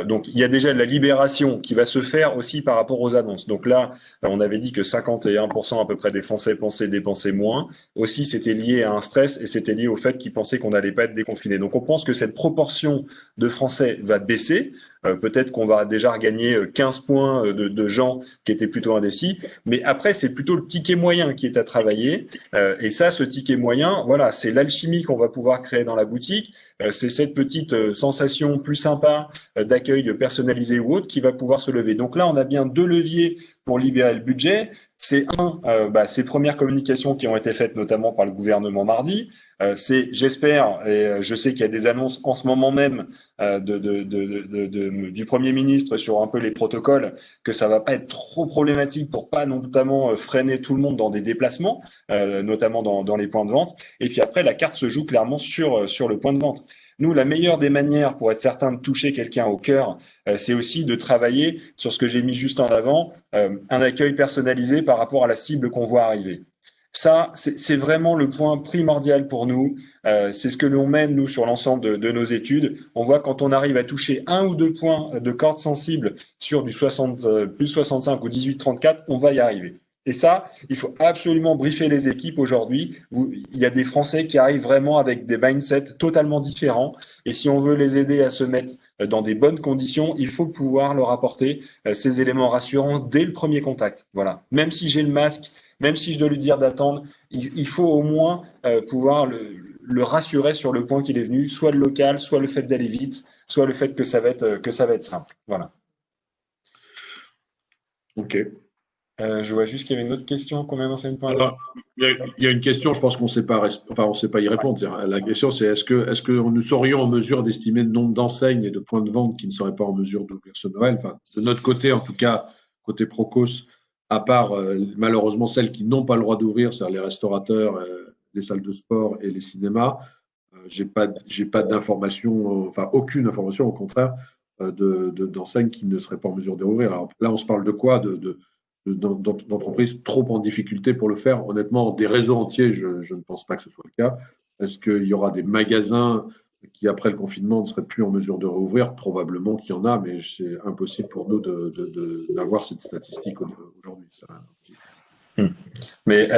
Donc, il y a déjà de la libération qui va se faire aussi par rapport aux annonces. Donc là, on avait dit que 51% à peu près des Français pensaient dépenser moins. Aussi, c'était lié à un stress et c'était lié au fait qu'ils pensaient qu'on n'allait pas être déconfiné. Donc, on pense que cette proportion de Français va baisser. Peut-être qu'on va déjà regagner 15 points de gens qui étaient plutôt indécis. Mais après, c'est plutôt le ticket moyen qui est à travailler. Et ça, ce ticket moyen, voilà, c'est l'alchimie qu'on va pouvoir créer dans la boutique. C'est cette petite sensation plus sympa d'accueil personnalisé ou autre qui va pouvoir se lever. Donc là, on a bien deux leviers pour libérer le budget. C'est ces premières communications qui ont été faites notamment par le gouvernement mardi. C'est, j'espère, et je sais qu'il y a des annonces en ce moment même du Premier ministre sur un peu les protocoles, que ça va pas être trop problématique pour pas notamment freiner tout le monde dans des déplacements, notamment dans les points de vente. Et puis après, la carte se joue clairement sur le point de vente. Nous, la meilleure des manières pour être certain de toucher quelqu'un au cœur, c'est aussi de travailler sur ce que j'ai mis juste en avant, un accueil personnalisé par rapport à la cible qu'on voit arriver. Ça, c'est vraiment le point primordial pour nous. C'est ce que l'on mène, nous, sur l'ensemble de nos études. On voit quand on arrive à toucher 1 ou 2 points de corde sensible sur du 60, plus 65 ou 18-34, on va y arriver. Et ça, il faut absolument briefer les équipes aujourd'hui. Il y a des Français qui arrivent vraiment avec des mindsets totalement différents. Et si on veut les aider à se mettre dans des bonnes conditions, il faut pouvoir leur apporter ces éléments rassurants dès le premier contact. Voilà. Même si j'ai le masque, même si je dois lui dire d'attendre, il faut au moins pouvoir le rassurer sur le point qu'il est venu, soit le local, soit le fait d'aller vite, soit le fait que ça va être simple. Voilà. Ok. Je vois juste qu'il y avait une autre question. Combien d'enseignes points? Alors, il y a une question, je pense qu'on ne sait pas, on sait pas y répondre. La question, c'est est-ce que nous serions en mesure d'estimer le nombre d'enseignes et de points de vente qui ne seraient pas en mesure d'ouvrir ce Noël? Enfin, de notre côté, en tout cas, côté Procos, à part malheureusement celles qui n'ont pas le droit d'ouvrir, c'est-à-dire les restaurateurs, les salles de sport et les cinémas, j'ai pas d'information, enfin aucune information, au contraire, d'enseignes qui ne seraient pas en mesure d'ouvrir. Alors là, on se parle de quoi? D'entreprises trop en difficulté pour le faire. Honnêtement, des réseaux entiers, je ne pense pas que ce soit le cas. Est-ce qu'il y aura des magasins qui, après le confinement, ne seraient plus en mesure de rouvrir? Probablement qu'il y en a, mais c'est impossible pour nous d'avoir cette statistique aujourd'hui. Mais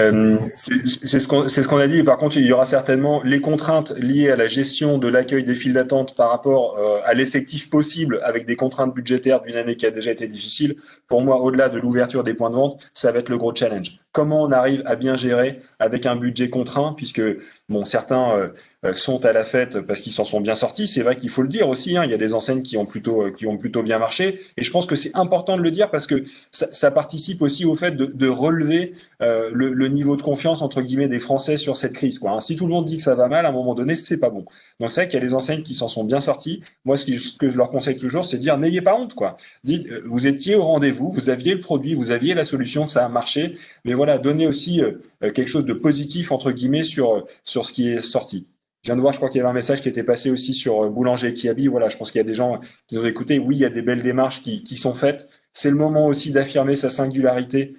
c'est ce qu'on a dit. Par contre, il y aura certainement les contraintes liées à la gestion de l'accueil des files d'attente par rapport à l'effectif possible avec des contraintes budgétaires d'une année qui a déjà été difficile. Pour moi, au-delà de l'ouverture des points de vente, ça va être le gros challenge. Comment on arrive à bien gérer avec un budget contraint, puisque bon, certains sont à la fête parce qu'ils s'en sont bien sortis. C'est vrai qu'il faut le dire aussi. Il y a des enseignes qui ont plutôt bien marché. Et je pense que c'est important de le dire parce que ça participe aussi au fait de relever le niveau de confiance entre guillemets des Français sur cette crise, quoi. Si tout le monde dit que ça va mal, à un moment donné, c'est pas bon. Donc c'est vrai qu'il y a des enseignes qui s'en sont bien sorties. Moi, ce que je leur conseille toujours, c'est de dire n'ayez pas honte, quoi. Dites, vous étiez au rendez-vous, vous aviez le produit, vous aviez la solution, ça a marché. Mais voilà, donnez aussi quelque chose de positif entre guillemets sur ce qui est sorti. Je viens de voir, je crois qu'il y avait un message qui était passé aussi sur Boulanger Kiabi. Voilà, je pense qu'il y a des gens qui nous ont écouté. Oui, il y a des belles démarches qui sont faites. C'est le moment aussi d'affirmer sa singularité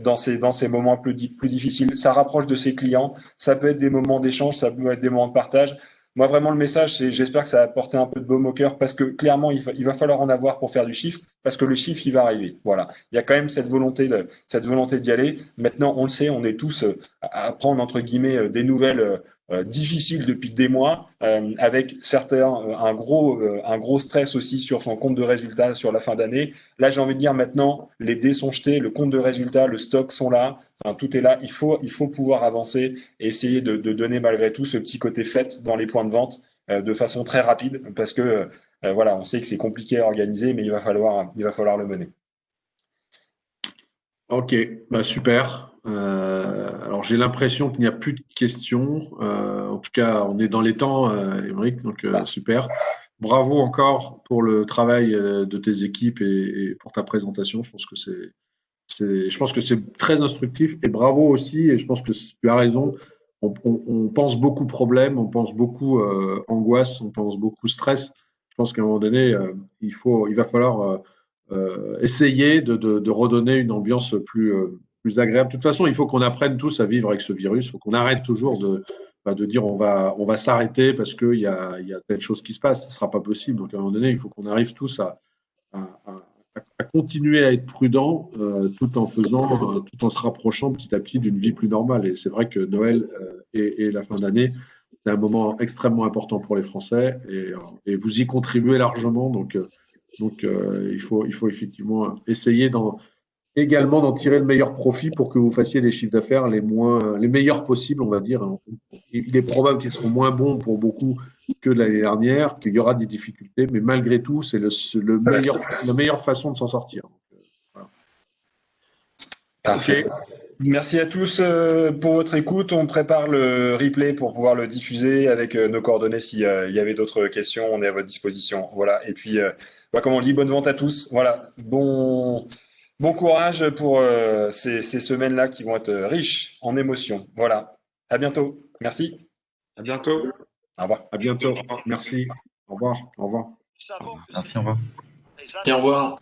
dans ces moments plus difficiles. Ça rapproche de ses clients. Ça peut être des moments d'échange, ça peut être des moments de partage. Moi, vraiment, le message, c'est j'espère que ça a apporté un peu de baume au cœur parce que clairement, il va falloir en avoir pour faire du chiffre parce que le chiffre, il va arriver. Voilà. Il y a quand même cette volonté d'y aller. Maintenant, on le sait, on est tous à prendre, entre guillemets, des nouvelles difficiles depuis des mois, avec certains un gros stress aussi sur son compte de résultats sur la fin d'année. Là, j'ai envie de dire maintenant, les dés sont jetés, le compte de résultats, le stock sont là, enfin, tout est là. Il faut pouvoir avancer et essayer de donner malgré tout ce petit côté fête dans les points de vente de façon très rapide, parce que voilà, on sait que c'est compliqué à organiser, mais il va falloir le mener. Ok, bah super. Alors j'ai l'impression qu'il n'y a plus de questions. En tout cas, on est dans les temps, Émeric, donc super. Bravo encore pour le travail de tes équipes et pour ta présentation. Je pense que c'est très instructif et bravo aussi. Et je pense que tu as raison. on pense beaucoup problème, on pense beaucoup angoisse, on pense beaucoup stress. Je pense qu'à un moment donné, il va falloir essayer de redonner une ambiance plus agréable. De toute façon, il faut qu'on apprenne tous à vivre avec ce virus. Il faut qu'on arrête toujours de dire on va s'arrêter parce qu'il y a telle chose qui se passe. Ce ne sera pas possible. Donc à un moment donné, il faut qu'on arrive tous à continuer à être prudent tout en se rapprochant petit à petit d'une vie plus normale. Et c'est vrai que Noël et la fin d'année, c'est un moment extrêmement important pour les Français et vous y contribuez largement. Donc il faut effectivement essayer également d'en tirer le meilleur profit pour que vous fassiez des chiffres d'affaires les meilleurs possibles, on va dire. Il est probable qu'ils seront moins bons pour beaucoup que l'année dernière, qu'il y aura des difficultés, mais malgré tout, c'est la meilleure façon de s'en sortir. Voilà. Parfait. Okay. Merci à tous pour votre écoute. On prépare le replay pour pouvoir le diffuser avec nos coordonnées. S'il y avait d'autres questions, on est à votre disposition. Voilà. Et puis, comme on le dit, bonne vente à tous. Voilà. Bon courage pour ces semaines-là qui vont être riches en émotions. Voilà. À bientôt. Merci. À bientôt. Au revoir. À bientôt. Merci. Au revoir. Au revoir. Merci, au revoir. Merci, au revoir.